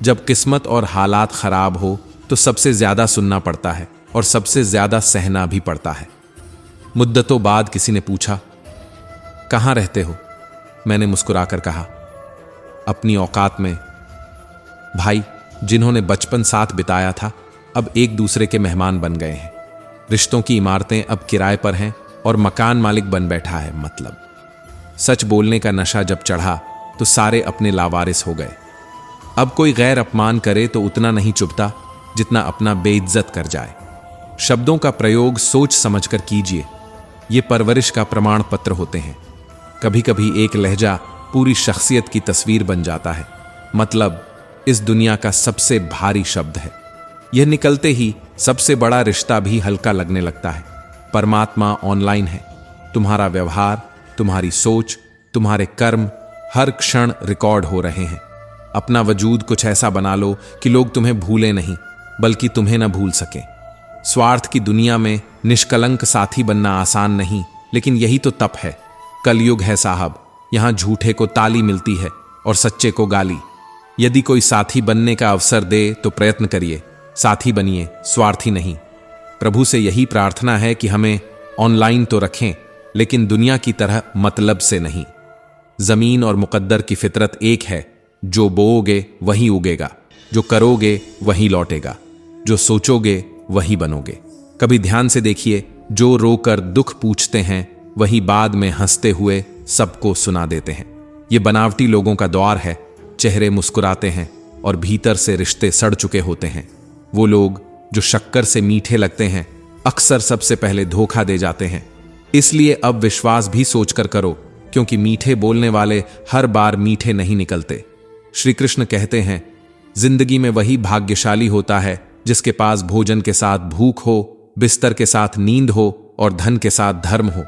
जब किस्मत और हालात खराब हो तो सबसे ज्यादा सुनना पड़ता है और सबसे ज्यादा सहना भी पड़ता है। मुद्दतों बाद किसी ने पूछा कहां रहते हो? मैंने मुस्कुराकर कहा अपनी औकात में। भाई, जिन्होंने बचपन साथ बिताया था अब एक दूसरे के मेहमान बन गए हैं। रिश्तों की इमारतें अब किराए पर हैं और मकान मालिक बन बैठा है मतलब। सच बोलने का नशा जब चढ़ा तो सारे अपने लावारिस हो गए। अब कोई गैर अपमान करे तो उतना नहीं चुभता जितना अपना बेइज्जत कर जाए। शब्दों का प्रयोग सोच समझकर कीजिए, ये परवरिश का प्रमाण पत्र होते हैं। कभी कभी एक लहजा पूरी शख्सियत की तस्वीर बन जाता है। मतलब इस दुनिया का सबसे भारी शब्द है। यह निकलते ही सबसे बड़ा रिश्ता भी हल्का लगने लगता है। परमात्मा ऑनलाइन है। तुम्हारा व्यवहार, तुम्हारी सोच, तुम्हारे कर्म हर क्षण रिकॉर्ड हो रहे हैं। अपना वजूद कुछ ऐसा बना लो कि लोग तुम्हें भूले नहीं बल्कि तुम्हें न भूल सके। स्वार्थ की दुनिया में निष्कलंक साथी बनना आसान नहीं, लेकिन यही तो तप है। कलयुग है साहब, यहां झूठे को ताली मिलती है और सच्चे को गाली। यदि कोई साथी बनने का अवसर दे तो प्रयत्न करिए, साथी बनिए, स्वार्थी नहीं। प्रभु से यही प्रार्थना है कि हमें ऑनलाइन तो रखें, लेकिन दुनिया की तरह मतलब से नहीं। जमीन और मुकद्दर की फितरत एक है, जो बोओगे वही उगेगा, जो करोगे वही लौटेगा, जो सोचोगे वही बनोगे। कभी ध्यान से देखिए, जो रोकर दुख पूछते हैं वही बाद में हंसते हुए सबको सुना देते हैं। ये बनावटी लोगों का दौर है। चेहरे मुस्कुराते हैं और भीतर से रिश्ते सड़ चुके होते हैं। वो लोग जो शक्कर से मीठे लगते हैं अक्सर सबसे पहले धोखा दे जाते हैं। इसलिए अब विश्वास भी सोचकर करो, क्योंकि मीठे बोलने वाले हर बार मीठे नहीं निकलते। श्री कृष्ण कहते हैं, जिंदगी में वही भाग्यशाली होता है जिसके पास भोजन के साथ भूख हो, बिस्तर के साथ नींद हो और धन के साथ धर्म हो।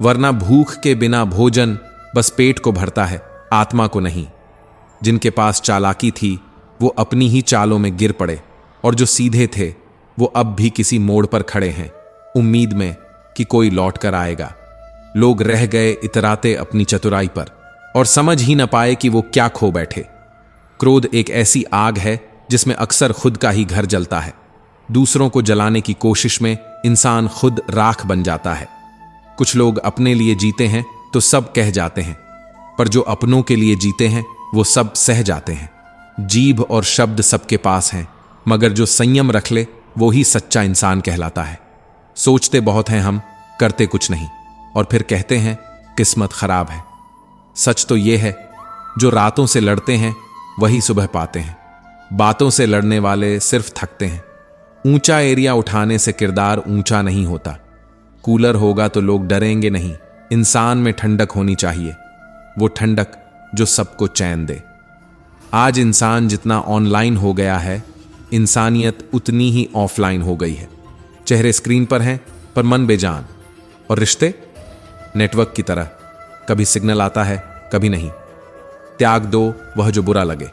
वरना भूख के बिना भोजन बस पेट को भरता है, आत्मा को नहीं। जिनके पास चालाकी थी वो अपनी ही चालों में गिर पड़े, और जो सीधे थे वो अब भी किसी मोड़ पर खड़े हैं, उम्मीद में कि कोई लौट कर आएगा। लोग रह गए इतराते अपनी चतुराई पर और समझ ही न पाए कि वो क्या खो बैठे। क्रोध एक ऐसी आग है जिसमें अक्सर खुद का ही घर जलता है। दूसरों को जलाने की कोशिश में इंसान खुद राख बन जाता है। कुछ लोग अपने लिए जीते हैं तो सब कह जाते हैं, पर जो अपनों के लिए जीते हैं वो सब सह जाते हैं। जीभ और शब्द सबके पास हैं, मगर जो संयम रख ले वो ही सच्चा इंसान कहलाता है। सोचते बहुत हैं हम, करते कुछ नहीं, और फिर कहते हैं किस्मत खराब है। सच तो ये है, जो रातों से लड़ते हैं वही सुबह पाते हैं। बातों से लड़ने वाले सिर्फ थकते हैं। ऊंचा एरिया उठाने से किरदार ऊंचा नहीं होता। कूलर होगा तो लोग डरेंगे नहीं। इंसान में ठंडक होनी चाहिए, वो ठंडक जो सबको चैन दे। आज इंसान जितना ऑनलाइन हो गया है, इंसानियत उतनी ही ऑफलाइन हो गई है। चेहरे स्क्रीन पर हैं पर मन बेजान, और रिश्ते नेटवर्क की तरह, कभी सिग्नल आता है कभी नहीं। त्याग दो वह जो बुरा लगे,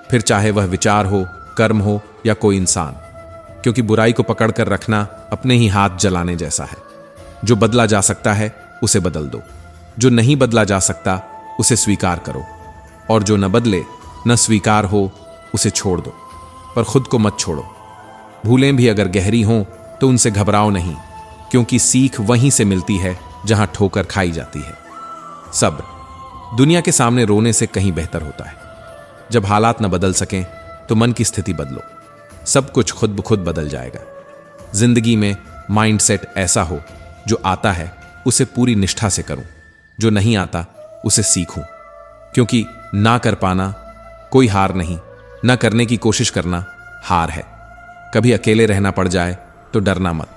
फिर चाहे वह विचार हो, कर्म हो या कोई इंसान, क्योंकि बुराई को पकड़ कर रखना अपने ही हाथ जलाने जैसा है। जो बदला जा सकता है उसे बदल दो, जो नहीं बदला जा सकता उसे स्वीकार करो, और जो न बदले न स्वीकार हो उसे छोड़ दो, पर खुद को मत छोड़ो। भूलें भी अगर गहरी हों तो उनसे घबराओ नहीं, क्योंकि सीख वहीं से मिलती है जहां ठोकर खाई जाती है। सब्र दुनिया के सामने रोने से कहीं बेहतर होता है। जब हालात न बदल सकें तो मन की स्थिति बदलो, सब कुछ खुद ब खुद बदल जाएगा। जिंदगी में माइंडसेट ऐसा हो, जो आता है उसे पूरी निष्ठा से करूं, जो नहीं आता उसे सीखूं, क्योंकि ना कर पाना कोई हार नहीं, ना करने की कोशिश करना हार है। कभी अकेले रहना पड़ जाए तो डरना मत।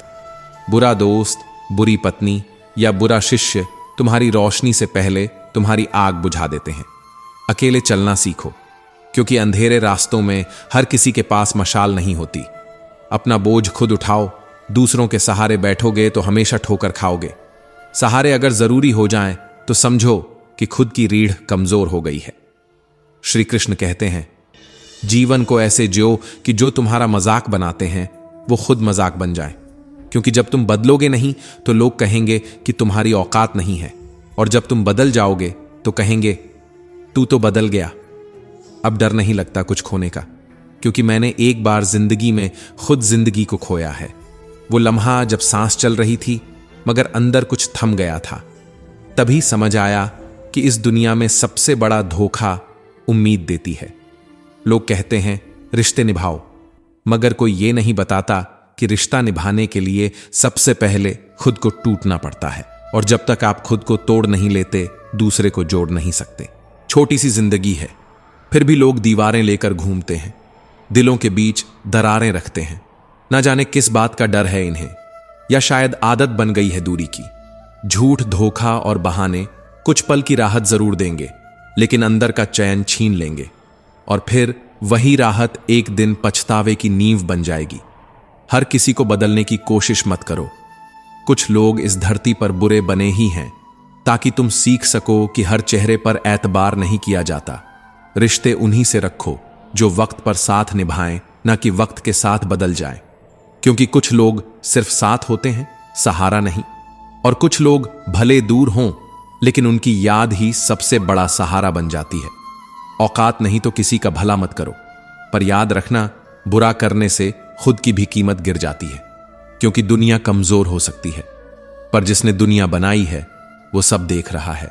बुरा दोस्त, बुरी पत्नी या बुरा शिष्य तुम्हारी रोशनी से पहले तुम्हारी आग बुझा देते हैं। अकेले चलना सीखो, क्योंकि अंधेरे रास्तों में हर किसी के पास मशाल नहीं होती। अपना बोझ खुद उठाओ, दूसरों के सहारे बैठोगे तो हमेशा ठोकर खाओगे। सहारे अगर जरूरी हो जाएं तो समझो कि खुद की रीढ़ कमजोर हो गई है। श्री कृष्ण कहते हैं, जीवन को ऐसे जियो कि जो तुम्हारा मजाक बनाते हैं वो खुद मजाक बन जाए, क्योंकि जब तुम बदलोगे नहीं तो लोग कहेंगे कि तुम्हारी औकात नहीं है, और जब तुम बदल जाओगे तो कहेंगे तू तो बदल गया। अब डर नहीं लगता कुछ खोने का, क्योंकि मैंने एक बार जिंदगी में खुद जिंदगी को खोया है। वो लम्हा जब सांस चल रही थी मगर अंदर कुछ थम गया था। तभी समझ आया कि इस दुनिया में सबसे बड़ा धोखा उम्मीद देती है। लोग कहते हैं रिश्ते निभाओ, मगर कोई ये नहीं बताता कि रिश्ता निभाने के लिए सबसे पहले खुद को टूटना पड़ता है, और जब तक आप खुद को तोड़ नहीं लेते दूसरे को जोड़ नहीं सकते। छोटी सी जिंदगी है, फिर भी लोग दीवारें लेकर घूमते हैं, दिलों के बीच दरारें रखते हैं। ना जाने किस बात का डर है इन्हें, या शायद आदत बन गई है दूरी की। झूठ, धोखा और बहाने कुछ पल की राहत जरूर देंगे, लेकिन अंदर का चैन छीन लेंगे, और फिर वही राहत एक दिन पछतावे की नींव बन जाएगी। हर किसी को बदलने की कोशिश मत करो। कुछ लोग इस धरती पर बुरे बने ही हैं ताकि तुम सीख सको कि हर चेहरे पर एतबार नहीं किया जाता। रिश्ते उन्हीं से रखो जो वक्त पर साथ निभाएं, न कि वक्त के साथ बदल जाएं। क्योंकि कुछ लोग सिर्फ साथ होते हैं, सहारा नहीं, और कुछ लोग भले दूर हों लेकिन उनकी याद ही सबसे बड़ा सहारा बन जाती है। औकात नहीं तो किसी का भला मत करो, पर याद रखना, बुरा करने से खुद की भी कीमत गिर जाती है। क्योंकि दुनिया कमजोर हो सकती है, पर जिसने दुनिया बनाई है वो सब देख रहा है।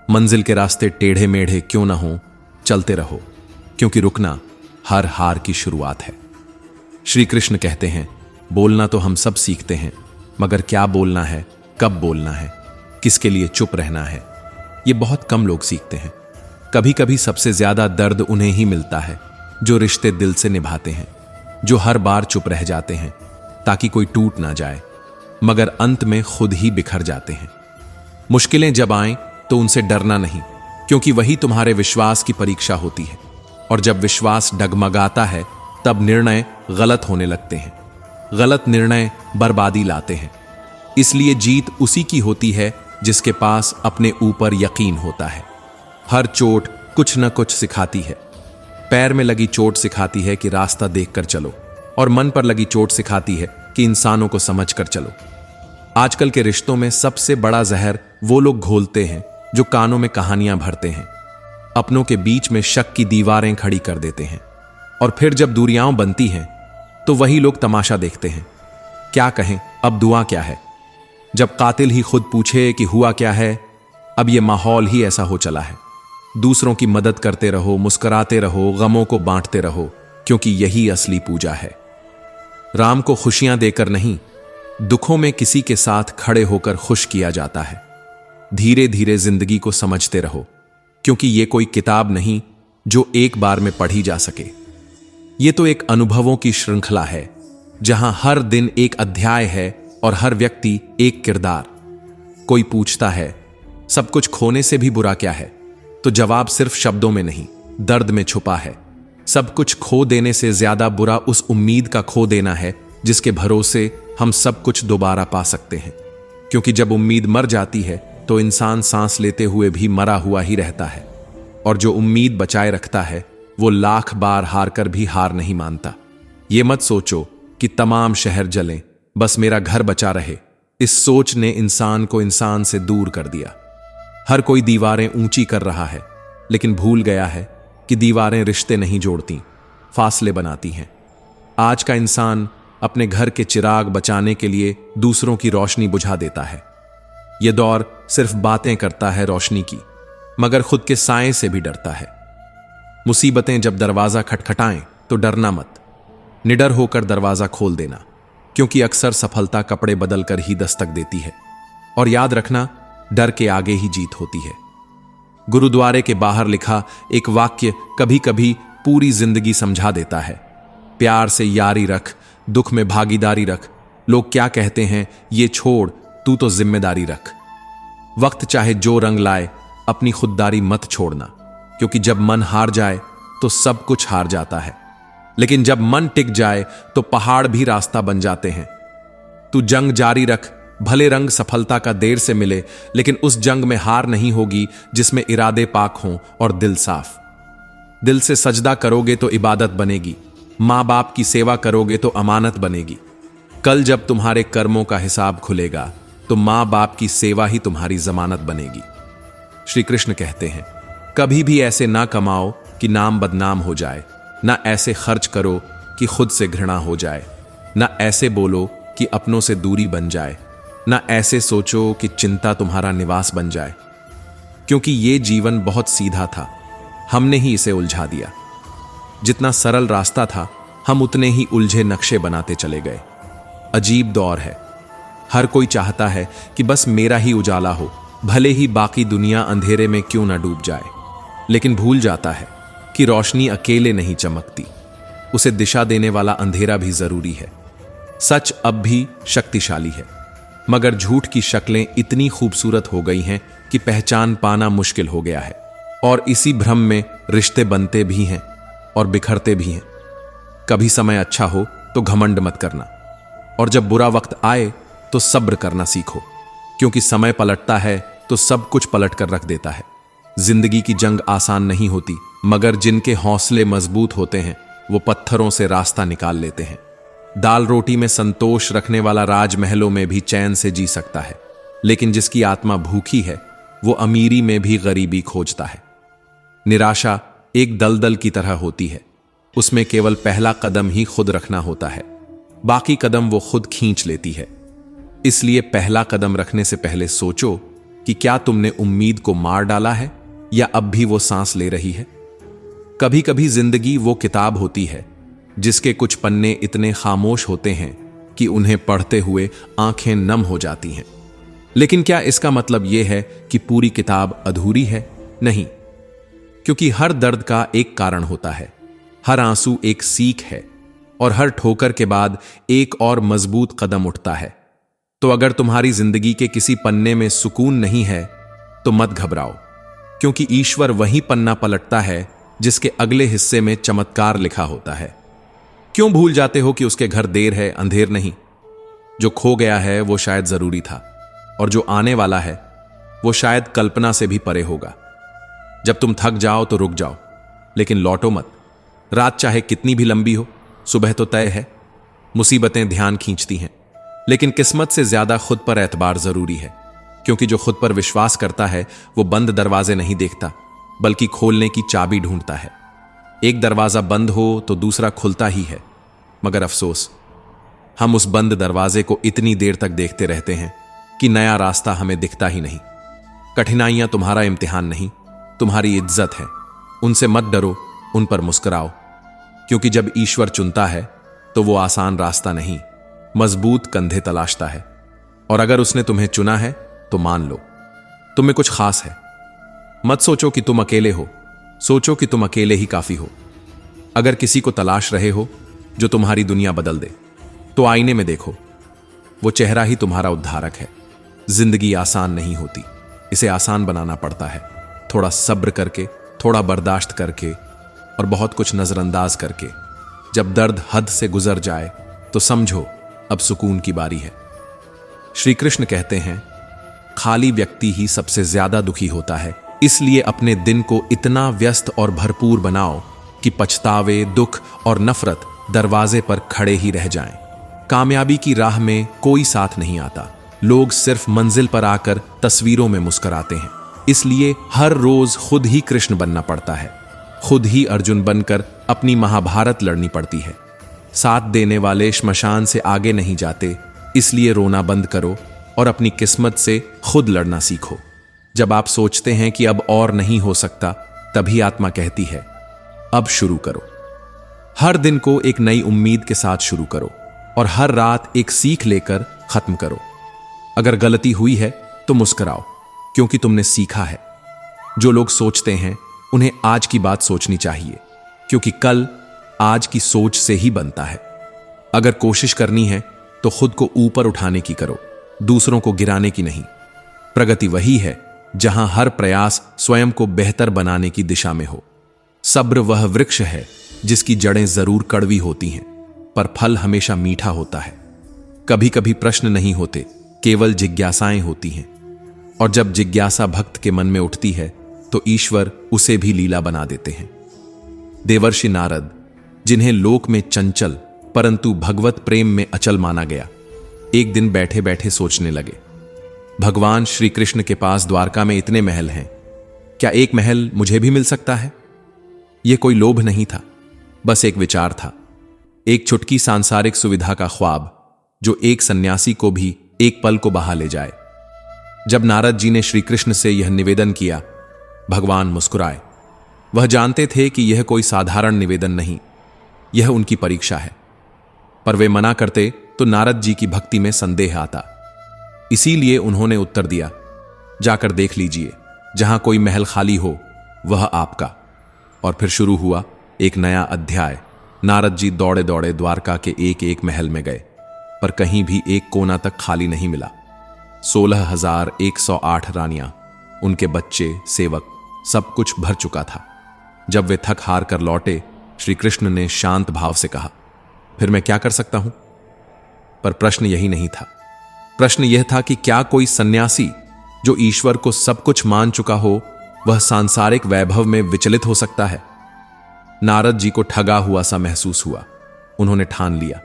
मंजिल के रास्ते टेढ़े मेढ़े क्यों ना हो, चलते रहो, क्योंकि रुकना हर हार की शुरुआत है। श्री कृष्ण कहते हैं, बोलना तो हम सब सीखते हैं, मगर क्या बोलना है, कब बोलना है, किसके लिए चुप रहना है, ये बहुत कम लोग सीखते हैं। कभी कभी सबसे ज्यादा दर्द उन्हें ही मिलता है जो रिश्ते दिल से निभाते हैं, जो हर बार चुप रह जाते हैं ताकि कोई टूट ना जाए, मगर अंत में खुद ही बिखर जाते हैं। मुश्किलें जब आएं तो उनसे डरना नहीं, क्योंकि वही तुम्हारे विश्वास की परीक्षा होती है। और जब विश्वास डगमगाता है तब निर्णय गलत होने लगते हैं। गलत निर्णय बर्बादी लाते हैं। इसलिए जीत उसी की होती है जिसके पास अपने ऊपर यकीन होता है। हर चोट कुछ न कुछ सिखाती है। पैर में लगी चोट सिखाती है कि रास्ता देखकर चलो, और मन पर लगी चोट सिखाती है कि इंसानों को समझकर चलो। आजकल के रिश्तों में सबसे बड़ा जहर वो लोग घोलते हैं जो कानों में कहानियां भरते हैं, अपनों के बीच में शक की दीवारें खड़ी कर देते हैं, और फिर जब दूरियां बनती हैं तो वही लोग तमाशा देखते हैं। क्या कहें, अब दुआ क्या है? जब कातिल ही खुद पूछे कि हुआ क्या है, अब यह माहौल ही ऐसा हो चला है। दूसरों की मदद करते रहो, मुस्कुराते रहो, गमों को बांटते रहो, क्योंकि यही असली पूजा है। राम को खुशियां देकर नहीं, दुखों में किसी के साथ खड़े होकर खुश किया जाता है। धीरे धीरे जिंदगी को समझते रहो, क्योंकि यह कोई किताब नहीं जो एक बार में पढ़ी जा सके। यह तो एक अनुभवों की श्रृंखला है, जहां हर दिन एक अध्याय है और हर व्यक्ति एक किरदार। कोई पूछता है, सब कुछ खोने से भी बुरा क्या है? तो जवाब सिर्फ शब्दों में नहीं, दर्द में छुपा है। सब कुछ खो देने से ज्यादा बुरा उस उम्मीद का खो देना है जिसके भरोसे हम सब कुछ दोबारा पा सकते हैं। क्योंकि जब उम्मीद मर जाती है तो इंसान सांस लेते हुए भी मरा हुआ ही रहता है, और जो उम्मीद बचाए रखता है वो लाख बार हार कर भी हार नहीं मानता। ये मत सोचो कि तमाम शहर जलें, बस मेरा घर बचा रहे। इस सोच ने इंसान को इंसान से दूर कर दिया। हर कोई दीवारें ऊंची कर रहा है, लेकिन भूल गया है कि दीवारें रिश्ते नहीं जोड़ती, फासले बनाती हैं। आज का इंसान अपने घर के चिराग बचाने के लिए दूसरों की रोशनी बुझा देता है। यह दौर सिर्फ बातें करता है रोशनी की, मगर खुद के साए से भी डरता है। मुसीबतें जब दरवाजा खटखटाएं तो डरना मत, निडर होकर दरवाजा खोल देना, क्योंकि अक्सर सफलता कपड़े बदलकर ही दस्तक देती है। और याद रखना, डर के आगे ही जीत होती है। गुरुद्वारे के बाहर लिखा एक वाक्य कभी कभी पूरी जिंदगी समझा देता है। प्यार से यारी रख, दुख में भागीदारी रख, लोग क्या कहते हैं ये छोड़, तू तो जिम्मेदारी रख। वक्त चाहे जो रंग लाए, अपनी खुददारी मत छोड़ना, क्योंकि जब मन हार जाए तो सब कुछ हार जाता है, लेकिन जब मन टिक जाए तो पहाड़ भी रास्ता बन जाते हैं। तू जंग जारी रख, भले रंग सफलता का देर से मिले, लेकिन उस जंग में हार नहीं होगी जिसमें इरादे पाक हों और दिल साफ। दिल से सजदा करोगे तो इबादत बनेगी, माँ बाप की सेवा करोगे तो अमानत बनेगी। कल जब तुम्हारे कर्मों का हिसाब खुलेगा तो माँ बाप की सेवा ही तुम्हारी जमानत बनेगी। श्री कृष्ण कहते हैं, कभी भी ऐसे ना कमाओ कि नाम बदनाम हो जाए, ना ऐसे खर्च करो कि खुद से घृणा हो जाए, ना ऐसे बोलो कि अपनों से दूरी बन जाए, ना ऐसे सोचो कि चिंता तुम्हारा निवास बन जाए। क्योंकि ये जीवन बहुत सीधा था, हमने ही इसे उलझा दिया। जितना सरल रास्ता था, हम उतने ही उलझे नक्शे बनाते चले गए। अजीब दौर है। हर कोई चाहता है कि बस मेरा ही उजाला हो, भले ही बाकी दुनिया अंधेरे में क्यों ना डूब जाए। लेकिन भूल जाता है कि रोशनी अकेले नहीं चमकती, उसे दिशा देने वाला अंधेरा भी जरूरी है। सच अब भी शक्तिशाली है, मगर झूठ की शक्लें इतनी खूबसूरत हो गई हैं कि पहचान पाना मुश्किल हो गया है। और इसी भ्रम में रिश्ते बनते भी हैं और बिखरते भी हैं। कभी समय अच्छा हो तो घमंड मत करना, और जब बुरा वक्त आए तो सब्र करना सीखो, क्योंकि समय पलटता है तो सब कुछ पलट कर रख देता है। जिंदगी की जंग आसान नहीं होती, मगर जिनके हौसले मजबूत होते हैं वो पत्थरों से रास्ता निकाल लेते हैं। दाल रोटी में संतोष रखने वाला राजमहलों में भी चैन से जी सकता है, लेकिन जिसकी आत्मा भूखी है वो अमीरी में भी गरीबी खोजता है। निराशा एक दलदल की तरह होती है, उसमें केवल पहला कदम ही खुद रखना होता है, बाकी कदम वो खुद खींच लेती है। इसलिए पहला कदम रखने से पहले सोचो कि क्या तुमने उम्मीद को मार डाला है या अब भी वो सांस ले रही है। कभी कभी जिंदगी वो किताब होती है जिसके कुछ पन्ने इतने खामोश होते हैं कि उन्हें पढ़ते हुए आंखें नम हो जाती हैं। लेकिन क्या इसका मतलब यह है कि पूरी किताब अधूरी है? नहीं, क्योंकि हर दर्द का एक कारण होता है, हर आंसू एक सीख है, और हर ठोकर के बाद एक और मजबूत कदम उठता है। तो अगर तुम्हारी जिंदगी के किसी पन्ने में सुकून नहीं है तो मत घबराओ, क्योंकि ईश्वर वही पन्ना पलटता है जिसके अगले हिस्से में चमत्कार लिखा होता है। क्यों भूल जाते हो कि उसके घर देर है, अंधेर नहीं? जो खो गया है वो शायद जरूरी था, और जो आने वाला है वो शायद कल्पना से भी परे होगा। जब तुम थक जाओ तो रुक जाओ, लेकिन लौटो मत। रात चाहे कितनी भी लंबी हो, सुबह तो तय है। मुसीबतें ध्यान खींचती हैं, लेकिन किस्मत से ज्यादा खुद पर एतबार जरूरी है, क्योंकि जो खुद पर विश्वास करता है वो बंद दरवाजे नहीं देखता, बल्कि खोलने की चाबी ढूंढता है। एक दरवाजा बंद हो तो दूसरा खुलता ही है, मगर अफसोस हम उस बंद दरवाजे को इतनी देर तक देखते रहते हैं कि नया रास्ता हमें दिखता ही नहीं। कठिनाइयां तुम्हारा इम्तिहान नहीं, तुम्हारी इज्जत है। उनसे मत डरो, उन पर मुस्कुराओ, क्योंकि जब ईश्वर चुनता है तो वो आसान रास्ता नहीं, मजबूत कंधे तलाशता है। और अगर उसने तुम्हें चुना है तो मान लो, तुम में कुछ खास है। मत सोचो कि तुम अकेले हो, सोचो कि तुम अकेले ही काफी हो। अगर किसी को तलाश रहे हो जो तुम्हारी दुनिया बदल दे, तो आईने में देखो, वो चेहरा ही तुम्हारा उद्धारक है। जिंदगी आसान नहीं होती, इसे आसान बनाना पड़ता है, थोड़ा सब्र करके, थोड़ा बर्दाश्त करके, और बहुत कुछ नजरअंदाज करके। जब दर्द हद से गुजर जाए तो समझो अब सुकून की बारी है। श्री कृष्ण कहते हैं, खाली व्यक्ति ही सबसे ज्यादा दुखी होता है, इसलिए अपने दिन को इतना व्यस्त और भरपूर बनाओ कि पछतावे, दुख और नफरत दरवाजे पर खड़े ही रह जाएं। कामयाबी की राह में कोई साथ नहीं आता, लोग सिर्फ मंजिल पर आकर तस्वीरों में मुस्कुराते हैं। इसलिए हर रोज खुद ही कृष्ण बनना पड़ता है, खुद ही अर्जुन बनकर अपनी महाभारत लड़नी पड़ती है। साथ देने वाले श्मशान से आगे नहीं जाते, इसलिए रोना बंद करो और अपनी किस्मत से खुद लड़ना सीखो। जब आप सोचते हैं कि अब और नहीं हो सकता, तभी आत्मा कहती है, अब शुरू करो। हर दिन को एक नई उम्मीद के साथ शुरू करो, और हर रात एक सीख लेकर खत्म करो। अगर गलती हुई है तो मुस्कुराओ, क्योंकि तुमने सीखा है। जो लोग सोचते हैं उन्हें आज की बात सोचनी चाहिए, क्योंकि कल आज की सोच से ही बनता है। अगर कोशिश करनी है तो खुद को ऊपर उठाने की करो, दूसरों को गिराने की नहीं। प्रगति वही है जहां हर प्रयास स्वयं को बेहतर बनाने की दिशा में हो। सब्र वह वृक्ष है जिसकी जड़ें जरूर कड़वी होती हैं, पर फल हमेशा मीठा होता है। कभी कभी प्रश्न नहीं होते, केवल जिज्ञासाएं होती हैं, और जब जिज्ञासा भक्त के मन में उठती है तो ईश्वर उसे भी लीला बना देते हैं। देवर्षि नारद, जिन्हें लोक में चंचल परंतु भगवत प्रेम में अचल माना गया, एक दिन बैठे बैठे सोचने लगे, भगवान श्री कृष्ण के पास द्वारका में इतने महल हैं, क्या एक महल मुझे भी मिल सकता है? यह कोई लोभ नहीं था, बस एक विचार था, एक छुटकी सांसारिक सुविधा का ख्वाब जो एक सन्यासी को भी एक पल को बहा ले जाए। जब नारद जी ने श्री कृष्ण से यह निवेदन किया, भगवान मुस्कुराए। वह जानते थे कि यह कोई साधारण निवेदन नहीं, यह उनकी परीक्षा है। पर वे मना करते तो नारद जी की भक्ति में संदेह आता। इसीलिए उन्होंने उत्तर दिया, जाकर देख लीजिए, जहां कोई महल खाली हो वह आपका। और फिर शुरू हुआ एक नया अध्याय। नारद जी दौड़े दौड़े द्वारका के एक एक महल में गए, पर कहीं भी एक कोना तक खाली नहीं मिला। 16,108 रानियां, उनके बच्चे, सेवक, सब कुछ भर चुका था। जब वे थक हार कर लौटे, श्री कृष्ण ने शांत भाव से कहा, फिर मैं क्या कर सकता हूं? पर प्रश्न यही नहीं था। प्रश्न यह था कि क्या कोई सन्यासी जो ईश्वर को सब कुछ मान चुका हो, वह सांसारिक वैभव में विचलित हो सकता है? नारद जी को ठगा हुआ सा महसूस हुआ। उन्होंने ठान लिया,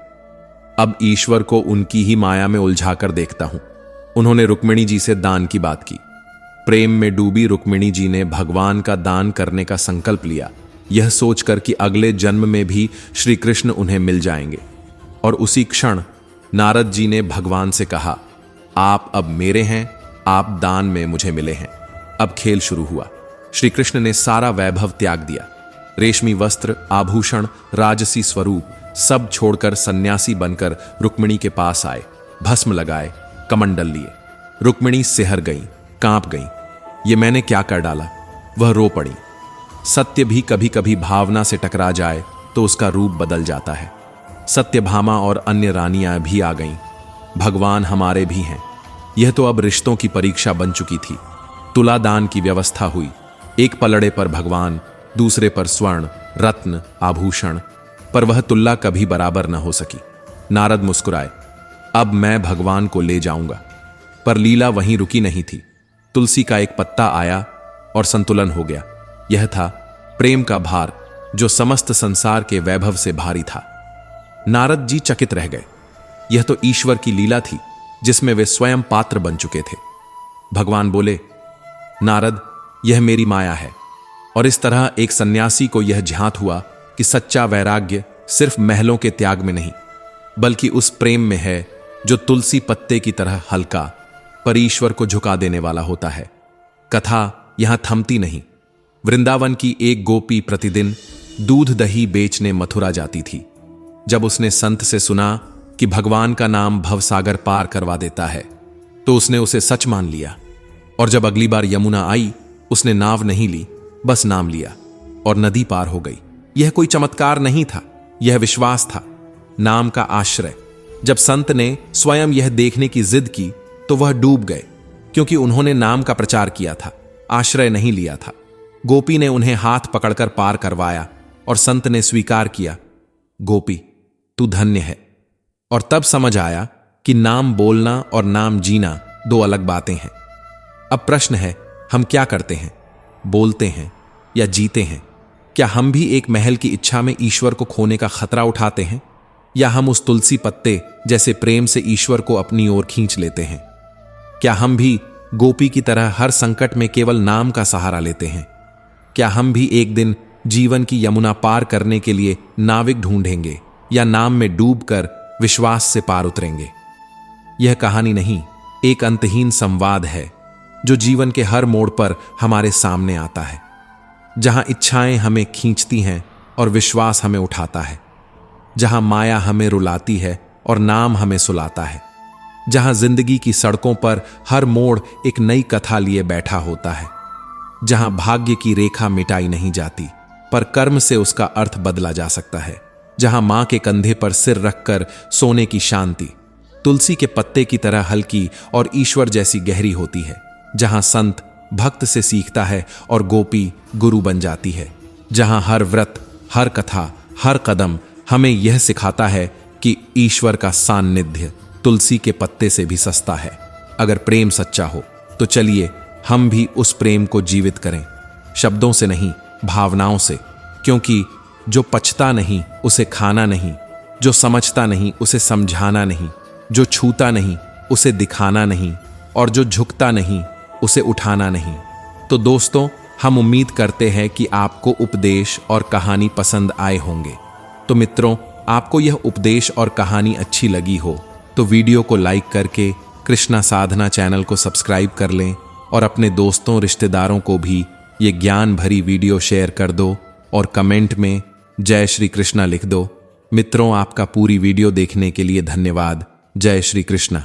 अब ईश्वर को उनकी ही माया में उलझाकर देखता हूं। उन्होंने रुक्मिणी जी से दान की बात की। प्रेम में डूबी रुक्मिणी जी ने भगवान का दान करने का संकल्प लिया, यह सोचकर कि अगले जन्म में भी श्री कृष्ण उन्हें मिल जाएंगे। और उसी क्षण नारद जी ने भगवान से कहा, आप अब मेरे हैं, आप दान में मुझे मिले हैं। अब खेल शुरू हुआ। श्री कृष्ण ने सारा वैभव त्याग दिया। रेशमी वस्त्र, आभूषण, राजसी स्वरूप सब छोड़कर सन्यासी बनकर रुक्मिणी के पास आए। भस्म लगाए, कमंडल लिए। रुक्मिणी सिहर गई, कांप गई। ये मैंने क्या कर डाला? वह रो पड़ी। सत्य भी कभी कभी भावना से टकरा जाए तो उसका रूप बदल जाता है। सत्यभामा और अन्य रानियां भी आ गईं। भगवान हमारे भी हैं। यह तो अब रिश्तों की परीक्षा बन चुकी थी। तुलादान की व्यवस्था हुई। एक पलड़े पर भगवान, दूसरे पर स्वर्ण, रत्न, आभूषण, पर वह तुल्ला कभी बराबर न हो सकी। नारद मुस्कुराए, अब मैं भगवान को ले जाऊंगा। पर लीला वहीं रुकी नहीं थी। तुलसी का एक पत्ता आया और संतुलन हो गया। यह था प्रेम का भार जो समस्त संसार के वैभव से भारी था। नारद जी चकित रह गए। यह तो ईश्वर की लीला थी जिसमें वे स्वयं पात्र बन चुके थे। भगवान बोले, नारद, यह मेरी माया है। और इस तरह एक सन्यासी को यह ज्ञात हुआ कि सच्चा वैराग्य सिर्फ महलों के त्याग में नहीं, बल्कि उस प्रेम में है जो तुलसी पत्ते की तरह हल्का, पर ईश्वर को झुका देने वाला होता है। कथा यहां थमती नहीं। वृंदावन की एक गोपी प्रतिदिन दूध दही बेचने मथुरा जाती थी। जब उसने संत से सुना कि भगवान का नाम भवसागर पार करवा देता है, तो उसने उसे सच मान लिया। और जब अगली बार यमुना आई, उसने नाव नहीं ली, बस नाम लिया और नदी पार हो गई। यह कोई चमत्कार नहीं था, यह विश्वास था, नाम का आश्रय। जब संत ने स्वयं यह देखने की जिद की तो वह डूब गए, क्योंकि उन्होंने नाम का प्रचार किया था, आश्रय नहीं लिया था। गोपी ने उन्हें हाथ पकड़कर पार करवाया और संत ने स्वीकार किया, गोपी तू धन्य है। और तब समझ आया कि नाम बोलना और नाम जीना दो अलग बातें हैं। अब प्रश्न है, हम क्या करते हैं? बोलते हैं या जीते हैं? क्या हम भी एक महल की इच्छा में ईश्वर को खोने का खतरा उठाते हैं, या हम उस तुलसी पत्ते जैसे प्रेम से ईश्वर को अपनी ओर खींच लेते हैं? क्या हम भी गोपी की तरह हर संकट में केवल नाम का सहारा लेते हैं? क्या हम भी एक दिन जीवन की यमुना पार करने के लिए नाविक ढूंढेंगे, या नाम में डूबकर विश्वास से पार उतरेंगे? यह कहानी नहीं, एक अंतहीन संवाद है जो जीवन के हर मोड़ पर हमारे सामने आता है, जहां इच्छाएं हमें खींचती हैं और विश्वास हमें उठाता है, जहां माया हमें रुलाती है और नाम हमें सुलाता है, जहां जिंदगी की सड़कों पर हर मोड़ एक नई कथा लिए बैठा होता है, जहां भाग्य की रेखा मिटाई नहीं जाती, पर कर्म से उसका अर्थ बदला जा सकता है, जहां मां के कंधे पर सिर रखकर सोने की शांति तुलसी के पत्ते की तरह हल्की और ईश्वर जैसी गहरी होती है, जहां संत भक्त से सीखता है और गोपी गुरु बन जाती है, जहां हर व्रत, हर कथा, हर कदम हमें यह सिखाता है कि ईश्वर का सान्निध्य तुलसी के पत्ते से भी सस्ता है। अगर प्रेम सच्चा हो तो चलिए हम भी उस प्रेम को जीवित करें, शब्दों से नहीं, भावनाओं से। क्योंकि जो पचता नहीं उसे खाना नहीं, जो समझता नहीं उसे समझाना नहीं, जो छूता नहीं उसे दिखाना नहीं, और जो झुकता नहीं उसे उठाना नहीं। तो दोस्तों, हम उम्मीद करते हैं कि आपको उपदेश और कहानी पसंद आए होंगे। तो मित्रों, आपको यह उपदेश और कहानी अच्छी लगी हो तो वीडियो को लाइक करके कृष्णा साधना चैनल को सब्सक्राइब कर लें, और अपने दोस्तों रिश्तेदारों को भी ये ज्ञान भरी वीडियो शेयर कर दो और कमेंट में जय श्री कृष्णा लिख दो। मित्रों, आपका पूरी वीडियो देखने के लिए धन्यवाद। जय श्री कृष्णा।